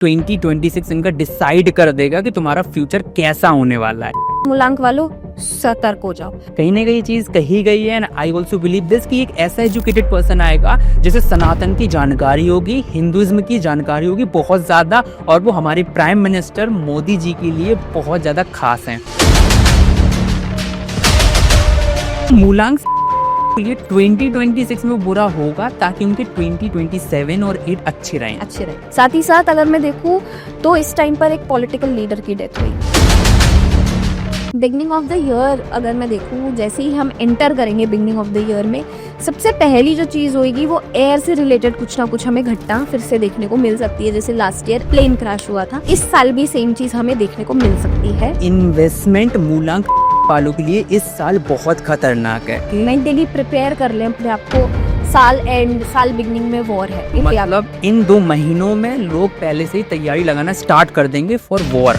2026 इनका डिसाइड कर देगा कि तुम्हारा फ्यूचर कैसा होने वाला है। मूलांक वालों सतर्क हो जाओ। कहीं ना कहीं चीज कही गई है and I also believe this कि एक ऐसा एजुकेटेड पर्सन आएगा जिसे सनातन की जानकारी होगी, हिंदुइज्म की जानकारी होगी बहुत ज्यादा, और वो हमारे प्राइम मिनिस्टर मोदी जी के लिए बहुत ज्यादा खास हैं। मूलांक ये 2026 में बुरा होगा ताकि उनके 2027 और 8 अच्छे रहें। साथ ही साथ अगर मैं देखूं तो इस टाइम पर एक पॉलिटिकल लीडर की डेथ हुई। बिगनिंग ऑफ द ईयर अगर मैं देखूं, जैसे ही हम एंटर करेंगे बिगनिंग ऑफ द ईयर में, सबसे पहली जो चीज होगी वो एयर से रिलेटेड कुछ ना कुछ हमें घटना फिर से देखने को मिल सकती है। जैसे लास्ट ईयर प्लेन क्रैश हुआ था, इस साल भी सेम चीज हमें देखने को मिल सकती है। इन्वेस्टमेंट मूलांक वालों के लिए इस साल बहुत खतरनाक है। मेंटली प्रिपेयर कर लें अपने आप को, साल एंड साल बिगनिंग में वॉर है। मतलब इन 2 महीनों में लोग पहले से ही तैयारी लगाना स्टार्ट कर देंगे फॉर वॉर।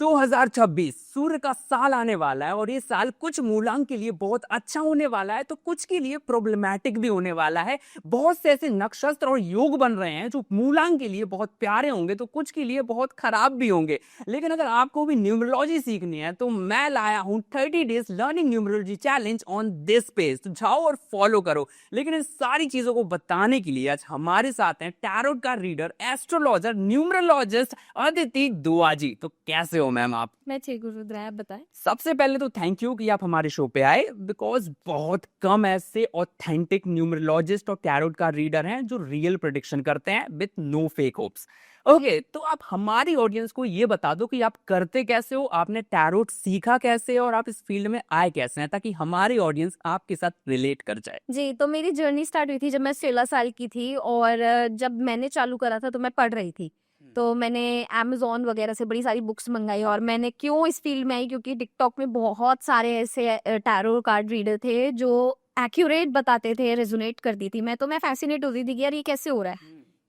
2026 सूर्य का साल आने वाला है और ये साल कुछ मूलांक के लिए बहुत अच्छा होने वाला है तो कुछ के लिए प्रॉब्लमैटिक भी होने वाला है। बहुत से ऐसे नक्षत्र और योग बन रहे हैं जो मूलांक के लिए बहुत प्यारे होंगे तो कुछ के लिए बहुत खराब भी होंगे। लेकिन अगर आपको भी न्यूमरोलॉजी सीखनी है तो मैं लाया हूं 30 days learning numerology challenge on this page. तो जाओ और फॉलो करो। लेकिन इन सारी चीजों को बताने के लिए आज हमारे साथ हैं टैरोट का रीडर, एस्ट्रोलॉजर, न्यूमरोलॉजिस्ट अदिति दुआ जी। तो कैसे हो मैम आप? मैं ठीक हूँ रुद्र, आप बताएं। सबसे पहले तो थैंक यू कि आप हमारे शो पे आए, बिकॉज बहुत कम ऐसे ऑथेंटिक न्यूमरोलॉजिस्ट और टैरोट का रीडर हैं जो रियल प्रेडिक्शन करते हैं with no fake hopes. Okay, तो आप हमारी ऑडियंस को ये बता दो कि आप करते कैसे हो, आपने टैरोट सीखा कैसे और आप इस फील्ड में आए कैसे हैं, ताकि हमारी ऑडियंस आपके साथ रिलेट कर जाए। जी, तो मेरी जर्नी स्टार्ट हुई थी जब मैं 16 साल की थी और जब मैंने चालू करा था तो मैं पढ़ रही थी। तो मैंने Amazon वगैरह से बड़ी सारी बुक्स मंगाई। और मैंने क्यों इस फील्ड में आई, क्योंकि टिकटॉक में बहुत सारे ऐसे टैरो कार्ड रीडर थे जो एक्यूरेट बताते थे, रेजोनेट करती थी मैं फैसिनेट होती थी कि यार ये कैसे हो रहा है।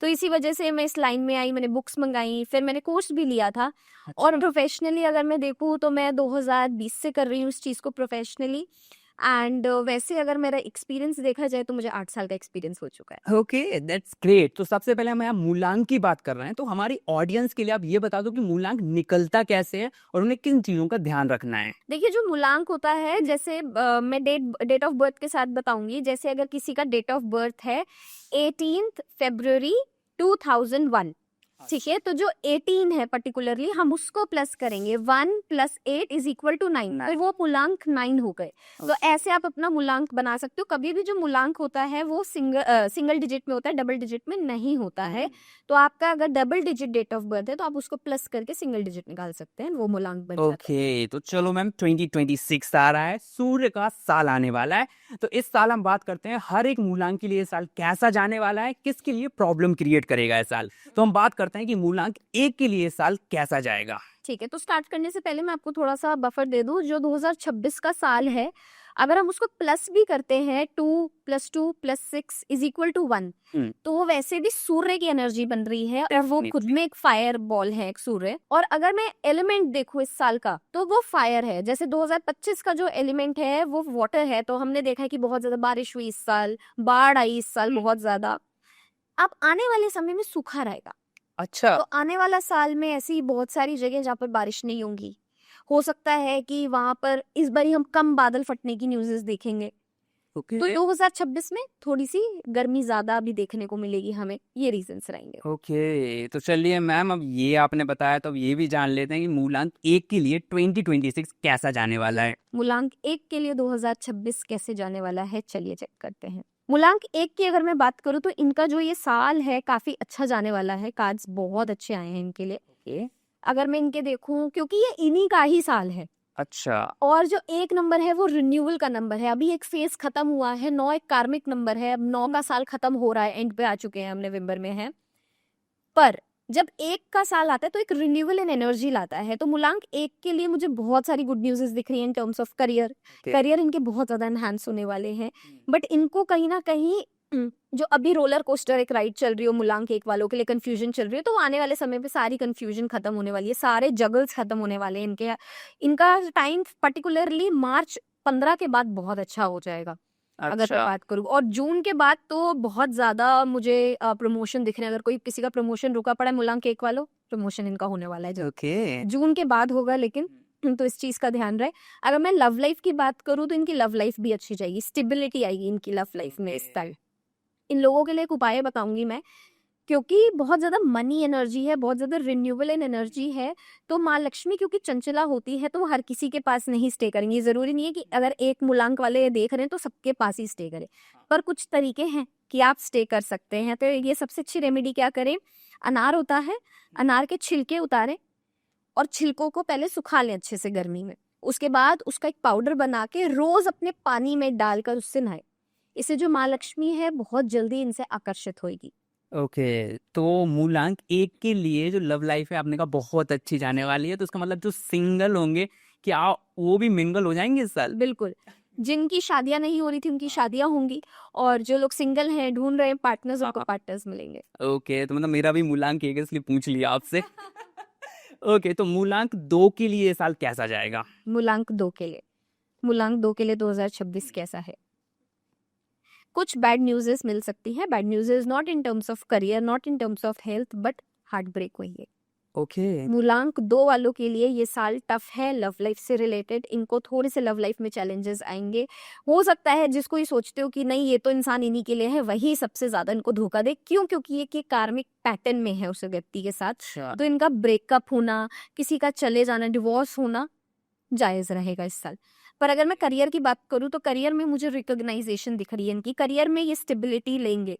तो इसी वजह से मैं इस लाइन में आई, मैंने बुक्स मंगाई, फिर मैंने कोर्स भी लिया था। और प्रोफेशनली अगर मैं देखूँ तो मैं 2020 से कर रही हूँ इस चीज़ को प्रोफेशनली। एंड वैसे अगर मेरा एक्सपीरियंस देखा जाए तो मुझे 8 साल का एक्सपीरियंस हो चुका है। Okay, that's great. तो सबसे पहले हम यहाँ मूलांक की बात कर रहे हैं, तो हमारी ऑडियंस के लिए आप ये बता दो कि मूलांक निकलता कैसे है और उन्हें किन चीजों का ध्यान रखना है। देखिए, जो मूलांक होता है, जैसे मैं डेट ऑफ बर्थ के साथ बताऊंगी। जैसे अगर किसी का डेट ऑफ बर्थ है 18 फरवरी 2001, ठीक है, तो जो 18 है पर्टिकुलरली हम उसको प्लस करेंगे। 1 + 8 = 9, फिर वो मूलांक 9 हो गए। तो ऐसे आप अपना मूलांक बना सकते हो। कभी भी जो मूलांक होता है वो सिंगल डिजिट में होता है, डबल डिजिट में नहीं होता है। तो आपका अगर double digit date of birth है तो आप उसको प्लस करके सिंगल डिजिट निकाल सकते हैं, वो मूलांक बन जाता है। ओके, तो चलो मैम 2026 आ रहा है, सूर्य का साल आने वाला है, तो इस साल हम बात करते हैं हर एक मूलांक के लिए साल कैसा जाने वाला है, किसके लिए प्रॉब्लम क्रिएट करेगा इस साल। तो हम बात करते हैं कि मूलांक 1 के लिए साल कैसा जाएगा। ठीक है, तो स्टार्ट करने से पहले मैं आपको थोड़ा सा बफर दे दूं। जो 2026 का साल है, अगर हम उसको प्लस भी करते हैं 2 + 2 + 6 = 1, तो वो वैसे भी सूर्य की एनर्जी बन रही है और वो खुद में एक फायर बॉल है, एक सूर्य। और अगर मैं एलिमेंट देखूं इस साल का तो वो फायर है। जैसे 2025 का जो एलिमेंट है वो वाटर है, तो हमने देखा है कि बहुत ज्यादा बारिश हुई इस साल, बाढ़ आई इस साल बहुत ज्यादा। अब आने वाले समय में सूखा रहेगा। अच्छा, तो आने वाला साल में ऐसी बहुत सारी जगह जहाँ पर बारिश नहीं होंगी। हो सकता है कि वहां पर इस बार हम कम बादल फटने की न्यूज़ेस देखेंगे। ओके तो 2026 में थोड़ी सी गर्मी ज्यादा भी देखने को मिलेगी हमें, ये रीजंस रहेंगे। ओके, तो चलिए मैम, अब ये आपने बताया तो अब ये भी जान लेते हैं कि मूलांक 1 के लिए 2026 कैसा जाने वाला है। मूलांक 1 के लिए 2026 कैसे जाने वाला है, चलिए चेक करते हैं। मूलांक 1 की अगर मैं बात करूं तो इनका जो ये साल है काफी अच्छा जाने वाला है। कार्ड्स बहुत अच्छे आए हैं इनके लिए। ओके, अगर मैं इनके देखूं, क्योंकि ये इन्हीं का ही साल है। अच्छा, और जो 1 नंबर है वो रिन्यूअल का नंबर है। अभी एक फेज खत्म हुआ है। 9 एक कार्मिक नंबर है। अब 9 का साल खत्म हो रहा है, एंड पे आ चुके हैं, हम नवंबर में हैं। पर जब 1 का साल आता है तो एक रिन्यूअल इन एनर्जी लाता है। तो मूलांक 1 के लिए मुझे बहुत सारी गुड न्यूज़ दिख रही है इन टर्म्स ऑफ करियर। करियर इनके बहुत ज्यादा एनहांस होने वाले हैं। बट इनको कहीं ना कहीं जो अभी रोलर कोस्टर एक राइड चल रही हो मूलांक 1 वालों के लिए, कंफ्यूजन चल रही है, तो आने वाले समय पे सारी कंफ्यूजन खत्म होने वाली है, सारे जगल्स खत्म होने वाले हैं इनके। इनका टाइम पर्टिकुलरली मार्च 15 के बाद बहुत अच्छा हो जाएगा। अगर मैं अच्छा। बात करूँ। और जून के बाद तो बहुत ज्यादा मुझे प्रमोशन दिख रहे हैं। अगर कोई किसी का प्रमोशन रुका पड़ा है मूलांक 1 वालों, प्रमोशन इनका होने वाला है ओके। जून के बाद होगा, लेकिन तो इस चीज का ध्यान रहे। अगर मैं लव लाइफ की बात करूँ तो इनकी लव लाइफ भी अच्छी जाएगी, स्टेबिलिटी आएगी इनकी लव लाइफ में इस टाइम। इन लोगों के लिए एक उपाय बताऊंगी मैं, क्योंकि बहुत ज्यादा मनी एनर्जी है, बहुत ज्यादा रिन्यूएबल एनर्जी है। तो माँ लक्ष्मी क्योंकि चंचला होती है तो वो हर किसी के पास नहीं स्टे करेंगी। जरूरी नहीं है कि अगर एक मूलांक वाले देख रहे हैं तो सबके पास ही स्टे करें, पर कुछ तरीके हैं कि आप स्टे कर सकते हैं। तो ये सबसे अच्छी रेमेडी क्या करें, अनार होता है, अनार के छिलके उतारें और छिलकों को पहले सुखा लें अच्छे से गर्मी में। उसके बाद उसका एक पाउडर बना के रोज अपने पानी में डालकर उससे नहाए। इससे जो माँ लक्ष्मी है बहुत जल्दी इनसे आकर्षित होगी। ओके, तो मूलांक 1 के लिए जो लव लाइफ है आपने कहा बहुत अच्छी जाने वाली है, तो इसका मतलब जो सिंगल होंगे क्या वो भी मिंगल हो जाएंगे इस साल? बिल्कुल, जिनकी शादियां नहीं हो रही थी उनकी शादियां होंगी, और जो लोग सिंगल हैं ढूंढ रहे हैं पार्टनर्स, उनको पार्टनर्स मिलेंगे। ओके, तो मतलब मेरा भी मूलांक 1 है इसलिए पूछ लिया आपसे। ओके, तो मूलांक 2 के लिए ये साल कैसा जाएगा? मूलांक 2 के लिए, मूलांक 2 के लिए 2026 कैसा है? कुछ बैड न्यूज़ेस मिल सकती हैं। Bad newses not in terms of career, not in terms of health, but heart break हुई है। ओके। मूलांक 2 वालों के लिए ये साल टफ है लव लाइफ से रिलेटेड। इनको थोड़े से लव लाइफ में चैलेंजेस आएंगे। हो सकता है जिसको ये सोचते हो कि नहीं ये तो इंसान इन्हीं के लिए है, वही सबसे ज्यादा इनको धोखा दे। क्यों? क्योंकि ये कार्मिक पैटर्न में है उस व्यक्ति के साथ। अच्छा। तो इनका ब्रेकअप होना, किसी का चले जाना, डिवोर्स होना जायज रहेगा इस साल। पर अगर मैं करियर की बात करूँ तो करियर में मुझे रिकॉग्नाइजेशन दिख रही है इनकी। करियर में ये स्टेबिलिटी लेंगे।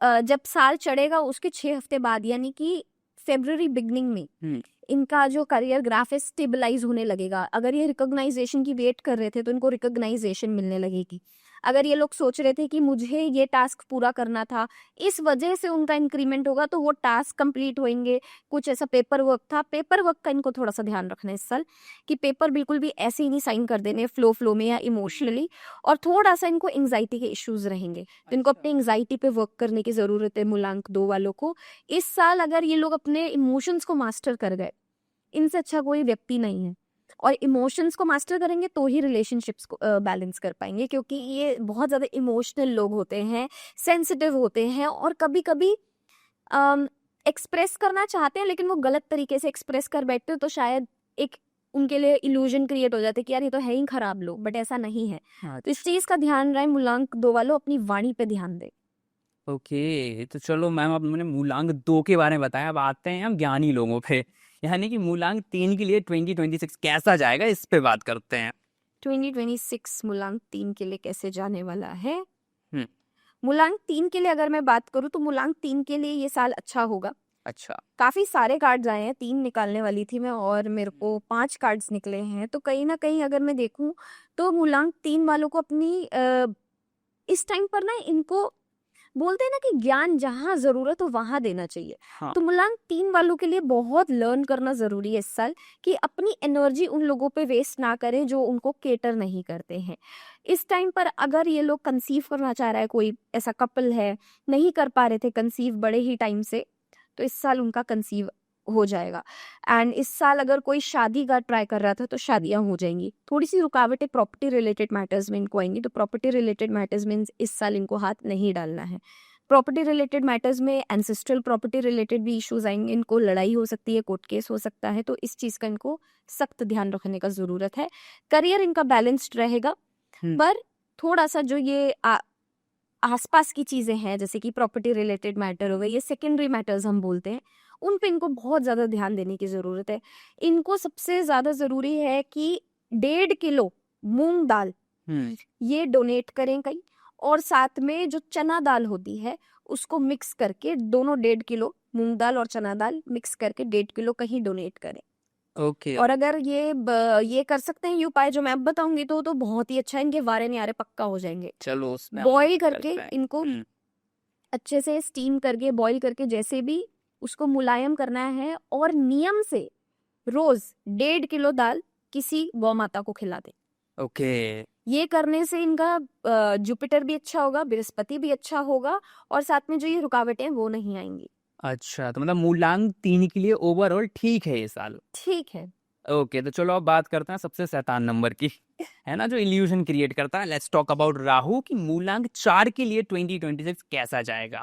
जब साल चढ़ेगा उसके 6 हफ्ते बाद, यानी कि फेब्रुअरी बिगनिंग में इनका जो करियर ग्राफ है स्टेबलाइज होने लगेगा। अगर ये रिकॉग्नाइजेशन की वेट कर रहे थे तो इनको रिकॉग्नाइजेशन मिलने लगेगी। अगर ये लोग सोच रहे थे कि मुझे ये टास्क पूरा करना था, इस वजह से उनका इंक्रीमेंट होगा, तो वो टास्क कंप्लीट होंगे। कुछ ऐसा पेपर वर्क था, पेपर वर्क का इनको थोड़ा सा ध्यान रखना है इस साल, कि पेपर बिल्कुल भी ऐसे ही नहीं साइन कर देने फ्लो में या इमोशनली। और थोड़ा सा इनको एंग्जाइटी के इश्यूज रहेंगे, तो इनको अपनी एंग्जाइटी पे वर्क करने की जरूरत है मूलांक 2 वालों को। इस साल अगर ये लोग अपने इमोशंस को मास्टर कर गए, इनसे अच्छा कोई व्यक्ति नहीं है। और इमोशंस को मास्टर करेंगे तो ही रिलेशनशिप्स को बैलेंस कर पाएंगे, क्योंकि ये बहुत ज़्यादा इमोशनल लोग होते हैं, सेंसिटिव होते हैं, और कभी कभी एक्सप्रेस करना चाहते हैं लेकिन वो गलत तरीके से एक्सप्रेस कर बैठते हो, तो शायद एक उनके लिए इल्यूजन क्रिएट हो जाते कि यार ये तो है ही खराब लोग, बट ऐसा नहीं है। तो इस चीज़ का ध्यान रहे मूलांक 2 वालों, अपनी वाणी पे ध्यान दें। ओके, तो चलो मैम आपने मूलांक 2 के बारे में बताया, अब आते हैं हम ज्ञानी लोगों पे, यानी कि मूलांक 3 के लिए 2026 कैसा जाएगा इस पे बात करते हैं। 2026 मूलांक 3 के लिए कैसे जाने वाला है? हम्म। मूलांक 3 के लिए अगर मैं बात करूं तो मूलांक 3 के लिए ये साल अच्छा होगा। अच्छा। काफी सारे कार्ड्स आए हैं, 3 निकालने वाली थी मैं और मेरे को 5 कार्ड्स निकले हैं। तो कहीं ना कहीं अगर मैं देखूं तो मूलांक 3 वालों को अपनी इस टाइम पर ना, इनको बोलते हैं ना कि ज्ञान जहाँ जरूरत हो वहां देना चाहिए। हाँ। तो मूलांक 3 वालों के लिए बहुत लर्न करना जरूरी है इस साल, कि अपनी एनर्जी उन लोगों पे वेस्ट ना करें जो उनको केटर नहीं करते हैं। इस टाइम पर अगर ये लोग कंसीव करना चाह रहा है, कोई ऐसा कपल है नहीं कर पा रहे थे कंसीव बड़े ही टाइम से, तो इस साल उनका कंसीव हो जाएगा। एंड इस साल अगर कोई शादी का ट्राई कर रहा था तो शादियां हो जाएंगी। थोड़ी सी रुकावटें प्रॉपर्टी रिलेटेड मैटर्स में इनको आएंगी, तो प्रॉपर्टी रिलेटेड मैटर्स में इस साल इनको हाथ नहीं डालना है। प्रॉपर्टी रिलेटेड मैटर्स में एंसेस्ट्रल प्रॉपर्टी रिलेटेड भी इश्यूज आएंगे, इनको लड़ाई हो सकती है, कोर्ट केस हो सकता है, तो इस चीज का इनको सख्त ध्यान रखने का जरूरत है। करियर इनका बैलेंस्ड रहेगा, पर थोड़ा सा जो ये आसपास की चीजें हैं जैसे कि प्रॉपर्टी रिलेटेड मैटर हो गए, ये सेकेंडरी मैटर्स हम बोलते हैं, उन पे इनको बहुत ज्यादा ध्यान देने की जरूरत है। इनको सबसे ज्यादा जरूरी है कि 1.5 किलो मूंग दाल ये डोनेट करें कहीं, और साथ में जो चना दाल होती है उसको मिक्स करके, दोनों 1.5 किलो मूंग दाल और चना दाल मिक्स करके 1.5 किलो कहीं डोनेट करें। ओके। और अगर ये कर सकते हैं ये उपाय जो मैं अब बताऊंगी तो बहुत ही अच्छा है, इनके वारे न्यारे पक्का हो जाएंगे। चलो उसमें बॉईल करके इनको अच्छे से स्टीम करके, बॉईल करके, जैसे भी उसको मुलायम करना है, और नियम से रोज 1.5 किलो दाल किसी गौ माता को खिला दे। ओके। ये करने से इनका जुपिटर भी अच्छा होगा, बृहस्पति भी अच्छा होगा, और साथ में जो ये रुकावटें हैं वो नहीं आएंगी। अच्छा, तो मतलब मूलांक 3 के लिए ओवरऑल ठीक है ये साल। ठीक है। ओके, तो चलो अब बात करते हैं सबसे शैतान नंबर की, है ना, जो इल्यूजन क्रिएट करता है। लेट्स टॉक अबाउट राहु की मूलांक 4 के लिए 2026 कैसा जाएगा।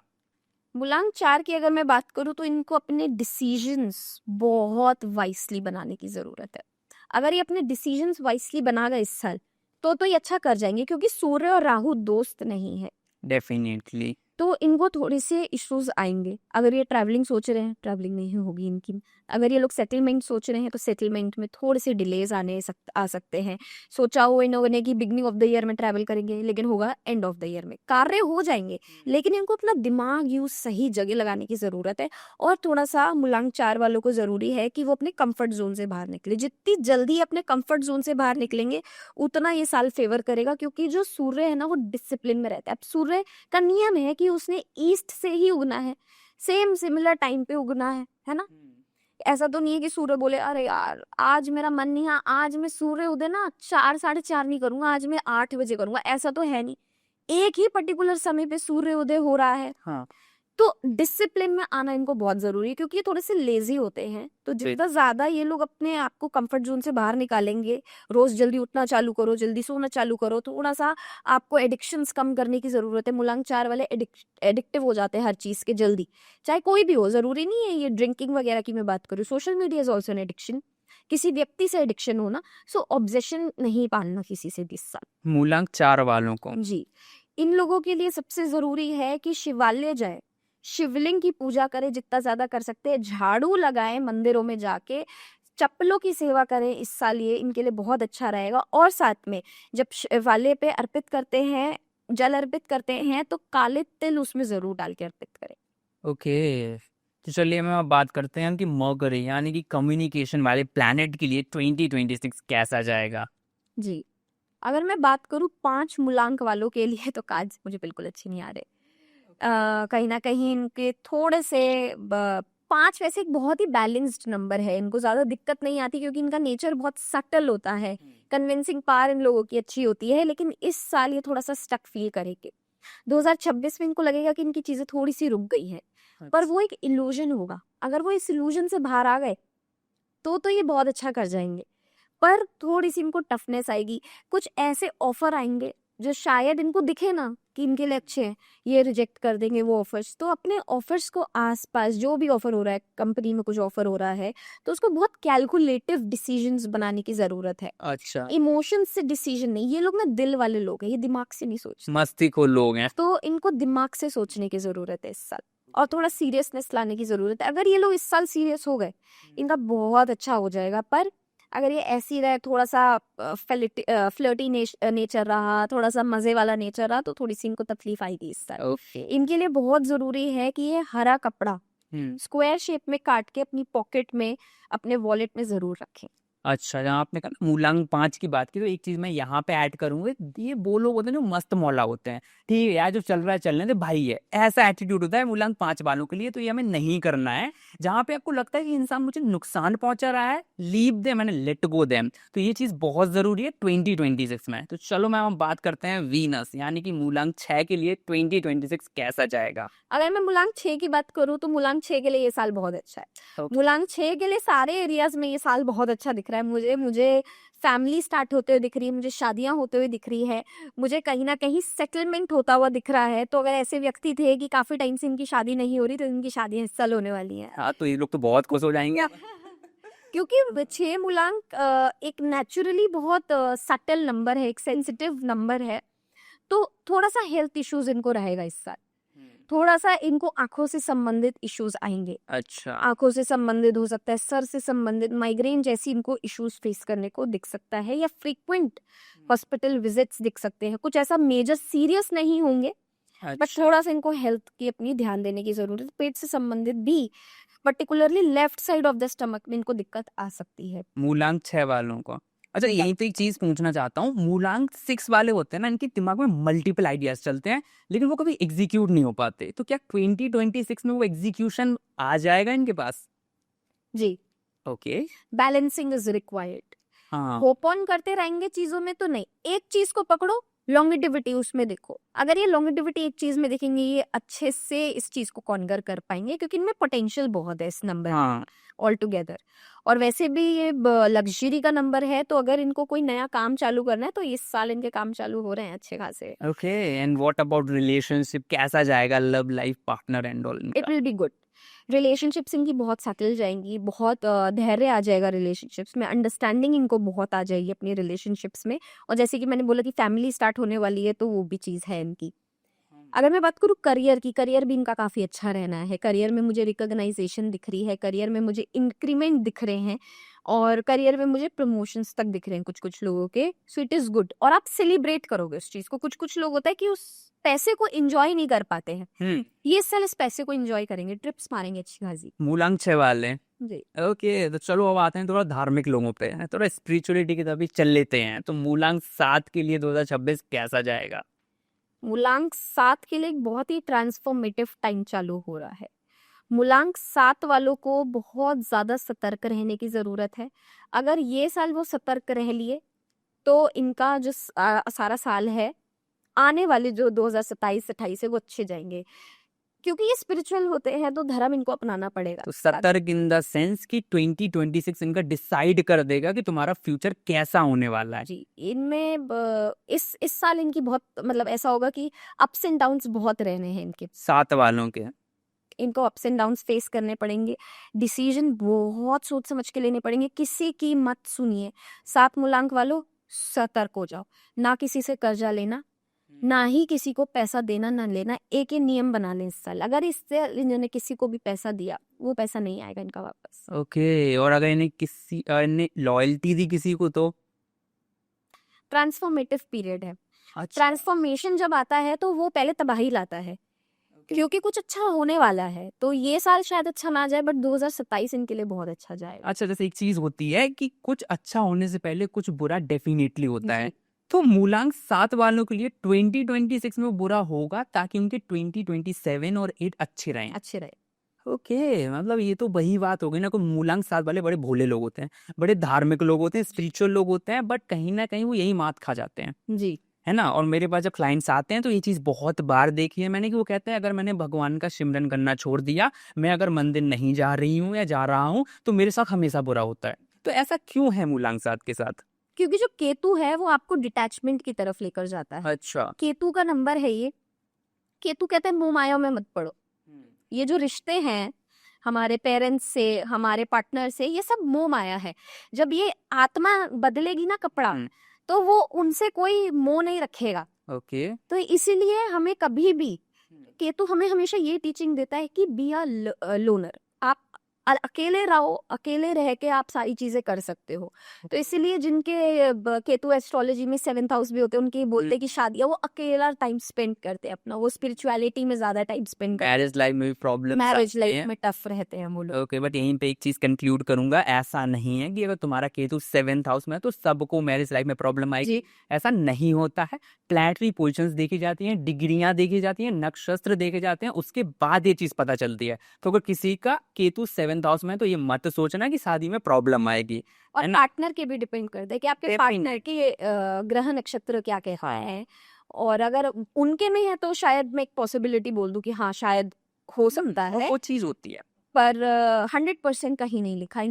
मूलांक 4 की अगर मैं बात करूँ तो इनको अपने डिसीजंस बहुत वाइसली बनाने की ज़रूरत है। अगर ये अपने डिसीजंस वाइसली बना गए इस साल तो ये अच्छा कर जाएंगे, क्योंकि सूर्य और राहु दोस्त नहीं है। डेफिनेटली। तो इनको थोड़े से इश्यूज आएंगे। अगर ये ट्रैवलिंग सोच रहे हैं, ट्रैवलिंग नहीं होगी इनकी। अगर ये लोग सेटलमेंट सोच रहे हैं तो सेटलमेंट में थोड़े से डिलेज आ सकते हैं। सोचा हो इन लोगों ने कि बिगनिंग ऑफ द ईयर में ट्रैवल करेंगे, लेकिन होगा एंड ऑफ द ईयर में। कार्य हो जाएंगे, लेकिन इनको अपना दिमाग यूज सही जगह लगाने की ज़रूरत है। और थोड़ा सा मूलांक 4 वालों को ज़रूरी है कि वो अपने कंफर्ट जोन से बाहर निकले। जितनी जल्दी अपने कंफर्ट जोन से बाहर निकलेंगे उतना ये साल फेवर करेगा, क्योंकि जो सूर्य है ना वो डिसिप्लिन में रहता है। अब सूर्य का नियम है कि उसने ईस्ट से ही उगना है, सेम सिमिलर टाइम पे उगना है ना। ऐसा तो नहीं है कि सूर्य बोले अरे यार आज मेरा मन नहीं है, आज मैं सूर्य उदय ना 4 4:30 नहीं करूंगा, आज मैं 8 बजे करूंगा। ऐसा तो है नहीं, एक ही पर्टिकुलर समय पे सूर्य उदय हो रहा है। हाँ। तो डिसिप्लिन में आना इनको बहुत जरूरी है, क्योंकि ये थोड़े से लेजी होते हैं। तो जितना ज्यादा ये लोग अपने आप को कंफर्ट जोन से बाहर निकालेंगे, रोज जल्दी उठना चालू करो, जल्दी सोना चालू करो, थोड़ा सा आपको एडिक्शंस कम करने की जरूरत है। मूलांक 4 वाले एडिक्टिव हो जाते हैं हर चीज के जल्दी, चाहे कोई भी हो। जरूरी नहीं है ये ड्रिंकिंग वगैरह की मैं बात करूँ, social media is also an addiction. किसी व्यक्ति से एडिक्शन होना, सो ऑब्जेशन नहीं पालना किसी से 20 साल। मूलांक 4 वालों को जी, इन लोगों के लिए सबसे जरूरी है कि शिवालय जाए, शिवलिंग की पूजा करें जितना ज्यादा कर सकते हैं, झाड़ू लगाएं मंदिरों में जाके, चप्पलों की सेवा करें। इस साल ये इनके लिए बहुत अच्छा रहेगा। और साथ में जब शिवालय पे अर्पित करते हैं, जल अर्पित करते हैं, तो काले तिल उसमें जरूर डाल के अर्पित करें। ओके, तो चलिए हम अब बात करते हैं कि मरकरी यानी कि कम्युनिकेशन वाले प्लैनेट के लिए 2026 कैसा जाएगा। जी, अगर मैं बात करूँ 5 मूलांक वालों के लिए तो कार्ड्स मुझे बिल्कुल अच्छे नहीं आ रहे। कहीं ना कहीं इनके थोड़े से 5 वैसे एक बहुत ही बैलेंस्ड नंबर है, इनको ज्यादा दिक्कत नहीं आती, क्योंकि इनका नेचर बहुत सटल होता है। कन्विंसिंग पावर इन लोगों की अच्छी होती है। लेकिन इस साल ये थोड़ा सा स्टक फील करेंगे। 2026 में इनको लगेगा कि इनकी चीजें थोड़ी सी रुक गई हैं, पर वो एक इल्यूजन होगा। अगर वो इस इल्यूजन से बाहर आ गए तो ये बहुत अच्छा कर जाएंगे। पर थोड़ी सी इनको टफनेस आएगी, कुछ ऐसे ऑफर आएंगे जो शायद इनको दिखे ना कि इनके लिए अच्छे हैं, ये रिजेक्ट कर देंगे वो ऑफर्स। तो अपने ऑफर्स को आसपास जो भी ऑफर हो रहा है, कंपनी में कुछ ऑफर हो रहा है तो उसको बहुत कैलकुलेटिव डिसीजंस बनाने की जरूरत है। अच्छा, इमोशंस से डिसीजन नहीं। ये लोग ना दिल वाले लोग हैं, ये दिमाग से नहीं सोचते। मस्ती को लोग हैं। तो इनको दिमाग से सोचने की जरूरत है इस साल, और थोड़ा सीरियसनेस लाने की जरूरत है। अगर ये लोग इस साल सीरियस हो गए इनका बहुत अच्छा हो जाएगा। पर अगर ये ऐसी रहे, थोड़ा सा फ्लर्टी नेचर रहा, थोड़ा सा मजे वाला नेचर रहा, तो थोड़ी सी इनको तकलीफ आएगी इस साल। ओके। इनके लिए बहुत जरूरी है कि ये हरा कपड़ा स्क्वायर शेप में काट के अपनी पॉकेट में, अपने वॉलेट में जरूर रखें। अच्छा, जहाँ आपने कहा ना मूलांक 5 की बात की, तो एक चीज मैं यहाँ पे ऐड करूंगा। ये वो लोग होते हैं जो मस्त मौला होते हैं, ठीक है यार, जो चल रहा है चलने दे भाई, है ऐसा एटीट्यूड होता है मूलांक 5 वालों के लिए। तो ये हमें नहीं करना है। जहाँ पे आपको लगता है कि इंसान मुझे नुकसान पहुंचा रहा है, लीव दे, मैंने लेट गो देम, तो ये चीज बहुत जरूरी है 2026 में। तो चलो मैम हम बात करते हैं वीनस यानी कि मूलांक 6 के लिए 2026 कैसा जाएगा। अगर मैं मूलांक 6 की बात करूँ तो मूलांक 6 के लिए ये साल बहुत अच्छा है। Okay. मूलांक 6 के लिए सारे एरियाज में ये साल बहुत अच्छा दिख रहा है। मुझे फैमिली स्टार्ट होते हुए दिख रही है, मुझे शादियां होते हुए दिख रही है, मुझे कहीं ना कहीं सेटलमेंट होता हुआ दिख रहा है। तो अगर ऐसे व्यक्ति थे कि काफी टाइम से इनकी शादी नहीं हो रही, तो इनकी शादियां इस साल होने वाली हैं। हाँ, तो ये लोग तो बहुत खुश हो जाएंगे। क्योंकि 6 मूलांक एक नेचुरली बहुत सटल नंबर है, एक सेंसिटिव नंबर है। तो थोड़ा सा हेल्थ इश्यूज इनको रहेगा इस साल। थोड़ा सा इनको आंखों से संबंधित इश्यूज आएंगे। अच्छा, आंखों से संबंधित हो सकता है, सर से संबंधित, माइग्रेन जैसी इनको इश्यूज फेस करने को दिख सकता है, या फ्रीक्वेंट हॉस्पिटल विजिट्स दिख सकते हैं। कुछ ऐसा मेजर सीरियस नहीं होंगे, बट थोड़ा सा इनको हेल्थ की अपनी ध्यान देने की जरूरत है। पेट से संबंधित भी, particularly left side of the stomach में इनको दिक्कत आ सकती है मूलांक 6 वालों को। अच्छा, यहीं पे एक चीज पूछना चाहता हूँ। मूलांक 6 वाले होते हैं ना, इनके दिमाग में मल्टीपल आइडियाज चलते हैं, लेकिन वो कभी एग्जीक्यूट नहीं हो पाते। तो क्या 2026 में वो एग्जीक्यूशन आ जाएगा इनके पास? जी। ओके। Balancing is required. हाँ। होप ऑन करते रहेंगे चीजों में तो नहीं, एक चीज को पकड़ो लॉन्गेटिविटी उसमें देखो, अगर ये लॉन्गेटिविटी एक चीज में देखेंगे, ये अच्छे से इस चीज को कॉन्कर कर पाएंगे क्योंकि इनमें पोटेंशियल बहुत है इस नंबर में हाँ ऑल टुगेदर। और वैसे भी ये लग्जरी का नंबर है, तो अगर इनको कोई नया काम चालू करना है तो इस साल इनके काम चालू हो रहे हैं अच्छे खासे। Okay, and what about relationship, कैसा जाएगा love life, partner and all it will be good. Relationships इनकी बहुत सेटल जाएंगी, बहुत धैर्य आ जाएगा रिलेशनशिप्स में, अंडरस्टैंडिंग इनको बहुत आ जाएगी अपनी रिलेशनशिप्स में। और जैसे कि मैंने बोला कि फैमिली स्टार्ट होने वाली है, तो वो भी चीज़ है इनकी। अगर मैं बात करूँ करियर की, करियर भी इनका काफ़ी अच्छा रहना है। करियर में मुझे रिकॉग्नाइजेशन दिख रही है, करियर में मुझे इंक्रीमेंट दिख रहे हैं, और करियर में मुझे प्रमोशंस तक दिख रहे हैं कुछ कुछ लोगों के। सो इट इज़ गुड, और आप सेलिब्रेट करोगे उस चीज़ को। कुछ कुछ लोग होता है कि उस पैसे को एंजॉय नहीं कर पाते हैं, ये इस साल इस पैसे को एंजॉय करेंगे, ट्रिप्स मारेंगे अच्छी खासी। मूलांक 6 वाले। जी। ओके, तो चलो अब आते हैं थोड़ा धार्मिक लोगों पे, थोड़ा स्पिरिचुअलिटी की तरफ भी चल लेते हैं। तो मूलांक 7 के लिए 2026 कैसा जाएगा? मूलांक 7 के लिए एक बहुत ही ट्रांसफॉर्मेटिव टाइम चालू हो रहा है। मूलांक 7 वालों को बहुत ज़्यादा सतर्क रहने की ज़रूरत है। अगर ये साल वो सतर्क रह लिए, तो इनका जो सारा साल है, आने वाले जो 2027-28 है, वो अच्छे जाएंगे। क्योंकि ये स्पिरिचुअल होते हैं, तो धर्म इनको अपनाना पड़ेगा। तो सतर्क इन द सेंस कि 2026 इनका डिसाइड कर देगा कि तुम्हारा फ्यूचर कैसा होने वाला है। जी, इनमें इस साल इनकी बहुत, मतलब ऐसा होगा कि अप्स एंड डाउन्स बहुत रहने हैं इनके। 7 वालों के इनको अप्स एंड डाउन्स फेस करने पड़ेंगे, डिसीजन बहुत सोच समझ के लेने पड़ेंगे, किसी की मत सुनिए। 7 मूलांक वालों, सतर्क हो जाओ, ना किसी से कर्जा लेना, ना ही किसी को पैसा देना ना लेना। एक ही नियम बना लें इस साल, अगर इससे इन्होंने किसी को भी पैसा दिया, वो पैसा नहीं आएगा इनका वापस। ओके, और अगर इन्हें लॉयल्टी दी किसी को तो? ट्रांसफॉर्मेटिव पीरियड है। अच्छा, ट्रांसफॉर्मेशन जब आता है तो वो पहले तबाही लाता है, क्योंकि कुछ अच्छा होने वाला है। तो ये साल शायद अच्छा ना जाए, बट 2027 इनके लिए बहुत अच्छा जाएगा। अच्छा, जैसे एक चीज होती है कि कुछ अच्छा होने से पहले कुछ बुरा डेफिनेटली होता है, जी। तो मूलांक 7 वालों के लिए 2026 में वो बुरा होगा ताकि उनके 2027 और 8 अच्छे रहें। अच्छे रहे। ओके, मतलब ये तो वही बात हो गई ना, कोई मूलांक 7 वाले बड़े भोले लोग होते हैं, बड़े धार्मिक लोग होते हैं, स्पिरिचुअल लोग होते हैं, बट कहीं ना कहीं वो यही मात खा जाते हैं, जी। है ना। और मेरे पास जब क्लाइंट्स आते हैं तो ये चीज़ बहुत बार देखी है मैंने कि वो कहते हैं अगर मैंने भगवान का सिमरन करना छोड़ दिया, मैं अगर मंदिर नहीं जा रही हूँ या जा रहा हूँ, तो मेरे साथ हमेशा बुरा होता है। तो ऐसा क्यों है मूलांक 7 के साथ? क्योंकि जो केतु है वो आपको डिटैचमेंट की तरफ लेकर जाता है। अच्छा। केतु का नंबर है ये। केतु कहते हैं मोह माया में मत पड़ो। ये जो रिश्ते हैं हमारे पेरेंट्स से, हमारे पार्टनर से, ये सब मोह माया है। जब ये आत्मा बदलेगी ना कपड़ा, तो वो उनसे कोई मोह नहीं रखेगा। ओके। तो इसीलिए हमें कभी भी, केतु हमें हमेशा ये टीचिंग देता है कि बी अ लोनर। आप अकेले रहो, अकेले रह के आप सारी चीजें कर सकते हो। तो इसीलिए जिनके केतु एस्ट्रोलॉजी में 7th हाउस भी होते हैं, उनके बोलते हैं कि शादियां, वो अकेला टाइम स्पेंड करते हैं अपना, वो स्पिरिचुअलिटी में ज्यादा टाइम स्पेंड करते मैरिज लाइफ में भी प्रॉब्लम, हैं, मैरिज लाइफ में टफ रहते हैं वो लोग। ओके, बट यहीं पे एक चीज कंक्लूड करूंगा, ऐसा नहीं है कि अगर तुम्हारा केतु 7th हाउस में है तो सबको मैरिज लाइफ में प्रॉब्लम आएगी। जी। ऐसा नहीं होता है। प्लैनेटरी पोजीशंस देखी जाती हैं, डिग्रियां देखी जाती हैं, नक्षत्र देखे जाते हैं, उसके बाद ये चीज पता चलती है। तो अगर किसी का केतु 7th हाउस में है तो ये मत सोचना कि शादी में प्रॉब्लम आएगी। और पार्टनर के भी डिपेंड करता है कि आपके Definitely. पार्टनर के ग्रह नक्षत्र क्या क्या है, और अगर उनके में है तो शायद मैं एक पॉसिबिलिटी बोल दूं कि हाँ शायद हो सकता है, वो चीज होती है। पर 100% कहीं नहीं लिखा।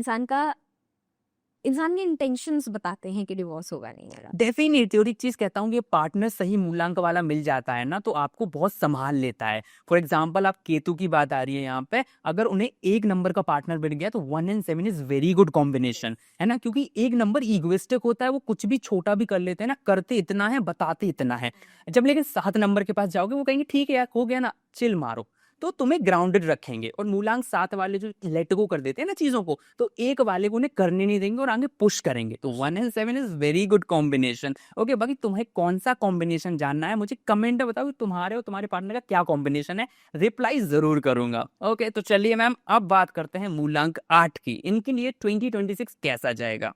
इंसान के इंटेंशंस बताते हैं कि डिवोर्स होगा नहीं होगा। डेफिनेटली। और एक चीज कहता हूँ कि पार्टनर सही मूलांक वाला मिल जाता है ना, तो आपको बहुत संभाल लेता है। फॉर एग्जाम्पल, आप केतु की बात आ रही है यहाँ पे, अगर उन्हें 1 नंबर का पार्टनर मिल गया तो 1 and 7 is very good combination, है ना। क्योंकि 1 नंबर इगोइस्टिक होता है, वो कुछ भी छोटा भी कर लेते हैं ना, करते इतना है बताते इतना है। जब लेकिन 7 नंबर के पास जाओगे, वो कहेंगे ठीक है यार, हो गया ना, चिल मारो, तो तुम्हें ग्राउंडेड रखेंगे। और मूलांक 7 वाले जो लेट गो कर देते हैं ना चीजों को, तो 1 वाले को उन्हें करने नहीं देंगे और आगे पुश करेंगे। तो 1 and 7 is very good combination. Okay, बाकी तुम्हें कौन सा कॉम्बिनेशन जानना है मुझे कमेंट में बताओ कि तुम्हारे और तुम्हारे पार्टनर का क्या कॉम्बिनेशन है, रिप्लाई जरूर करूंगा। ओके, तो चलिए मैम, अब बात करते हैं मूलांक 8 की। इनके लिए 2026 कैसा जाएगा?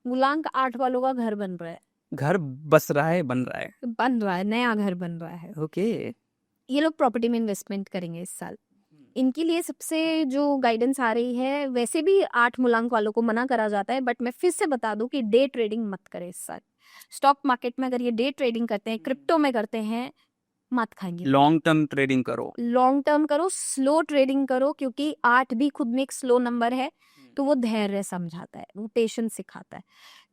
मूलांक 8 वालों का घर बन रहा है। घर बस रहा है, बन रहा है? बन रहा है, नया घर बन रहा है। ओके। ये लोग प्रॉपर्टी में इन्वेस्टमेंट करेंगे इस साल। इनके लिए सबसे जो गाइडेंस आ रही है, वैसे भी 8 मूलांक वालों को मना करा जाता है, बट मैं फिर से बता दूं कि डे ट्रेडिंग मत करें इस साल। स्टॉक मार्केट में अगर ये डे ट्रेडिंग करते हैं, क्रिप्टो में करते हैं, मत खाएंगे। लॉन्ग टर्म ट्रेडिंग करो। लॉन्ग टर्म करो, स्लो ट्रेडिंग करो, क्योंकि 8 भी खुद में एक स्लो नंबर है, तो वो धैर्य समझाता है, वो पेशेंस सिखाता है।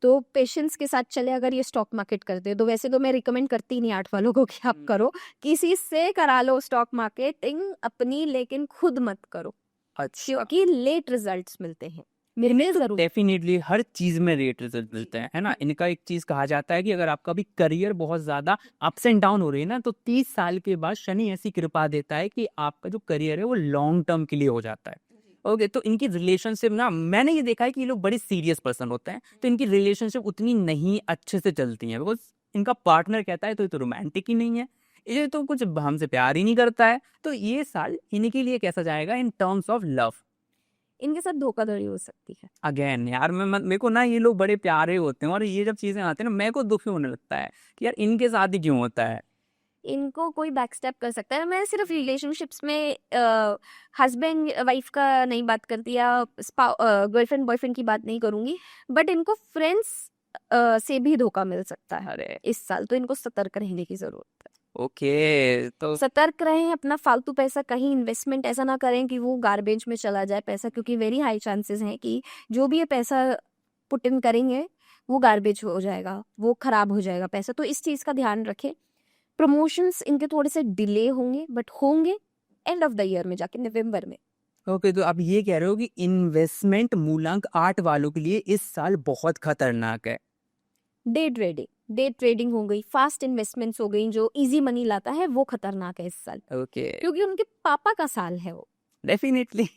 तो पेशेंस के साथ चले अगर ये स्टॉक मार्केट करते हो। तो वैसे तो मैं रिकमेंड करती नहीं 8 वालों को कि आप करो, किसी से करा लो स्टॉक मार्केटिंग अपनी, लेकिन खुद मत करो, अच्छा, क्योंकि लेट रिजल्ट्स मिलते हैं। मेरे में जरूर डेफिनेटली हर चीज में रेट रिजल्ट मिलते हैं, है ना। इनका एक चीज कहा जाता है कि अगर आपका भी करियर बहुत ज्यादा अप्स एंड डाउन हो रही है ना, तो 30 साल के बाद शनि ऐसी कृपा देता है कि आपका जो करियर है वो लॉन्ग टर्म के लिए हो जाता है। ओके, तो इनकी रिलेशनशिप ना, मैंने ये देखा है कि ये लोग बड़े सीरियस पर्सन होते हैं, तो इनकी रिलेशनशिप उतनी नहीं अच्छे से चलती है, बिकॉज इनका पार्टनर कहता है तो ये तो रोमांटिक ही नहीं है, ये तो कुछ हमसे प्यार ही नहीं करता है। तो ये साल इनके लिए कैसा जाएगा इन टर्म्स ऑफ लव? इनके साथ धोखाधड़ी हो सकती है। अगेन यार, मेरे को ना ये लोग बड़े प्यारे होते हैं, और ये जब चीजें आती हैं ना, मेरे को दुखी होने लगता है कि यार इनके साथ ही क्यों होता है। इनको कोई बैकस्टेप कर सकता है। मैं सिर्फ रिलेशनशिप्स में हस्बैंड वाइफ का नहीं बात करती, या गर्लफ्रेंड बॉयफ्रेंड की बात नहीं करूंगी, बट इनको फ्रेंड्स से भी धोखा मिल सकता है अरे इस साल, तो इनको सतर्क रहने की जरूरत है। ओके, तो सतर्क रहें, अपना फालतू पैसा कहीं इन्वेस्टमेंट ऐसा ना करें कि वो गार्बेज में चला जाए पैसा, क्योंकि वेरी हाई चांसेस हैं कि जो भी ये पैसा पुट इन करेंगे वो गार्बेज हो जाएगा, वो खराब हो जाएगा पैसा। तो इस चीज का ध्यान रखें। प्रमोशंस इनके थोड़े से डिले होंगे, बट होंगे एंड ऑफ द ईयर में जाके, नवंबर में। ओके, तो आप ये कह रहे हो कि इन्वेस्टमेंट मूलांक 8 वालों के लिए इस साल बहुत खतरनाक है। डे ट्रेडिंग हो गई, फास्ट इन्वेस्टमेंट्स हो गई, जो इजी मनी लाता है, वो खतरनाक है इस साल, ओके, क्योंकि उनके पापा का साल है वो। डेफिनेटली।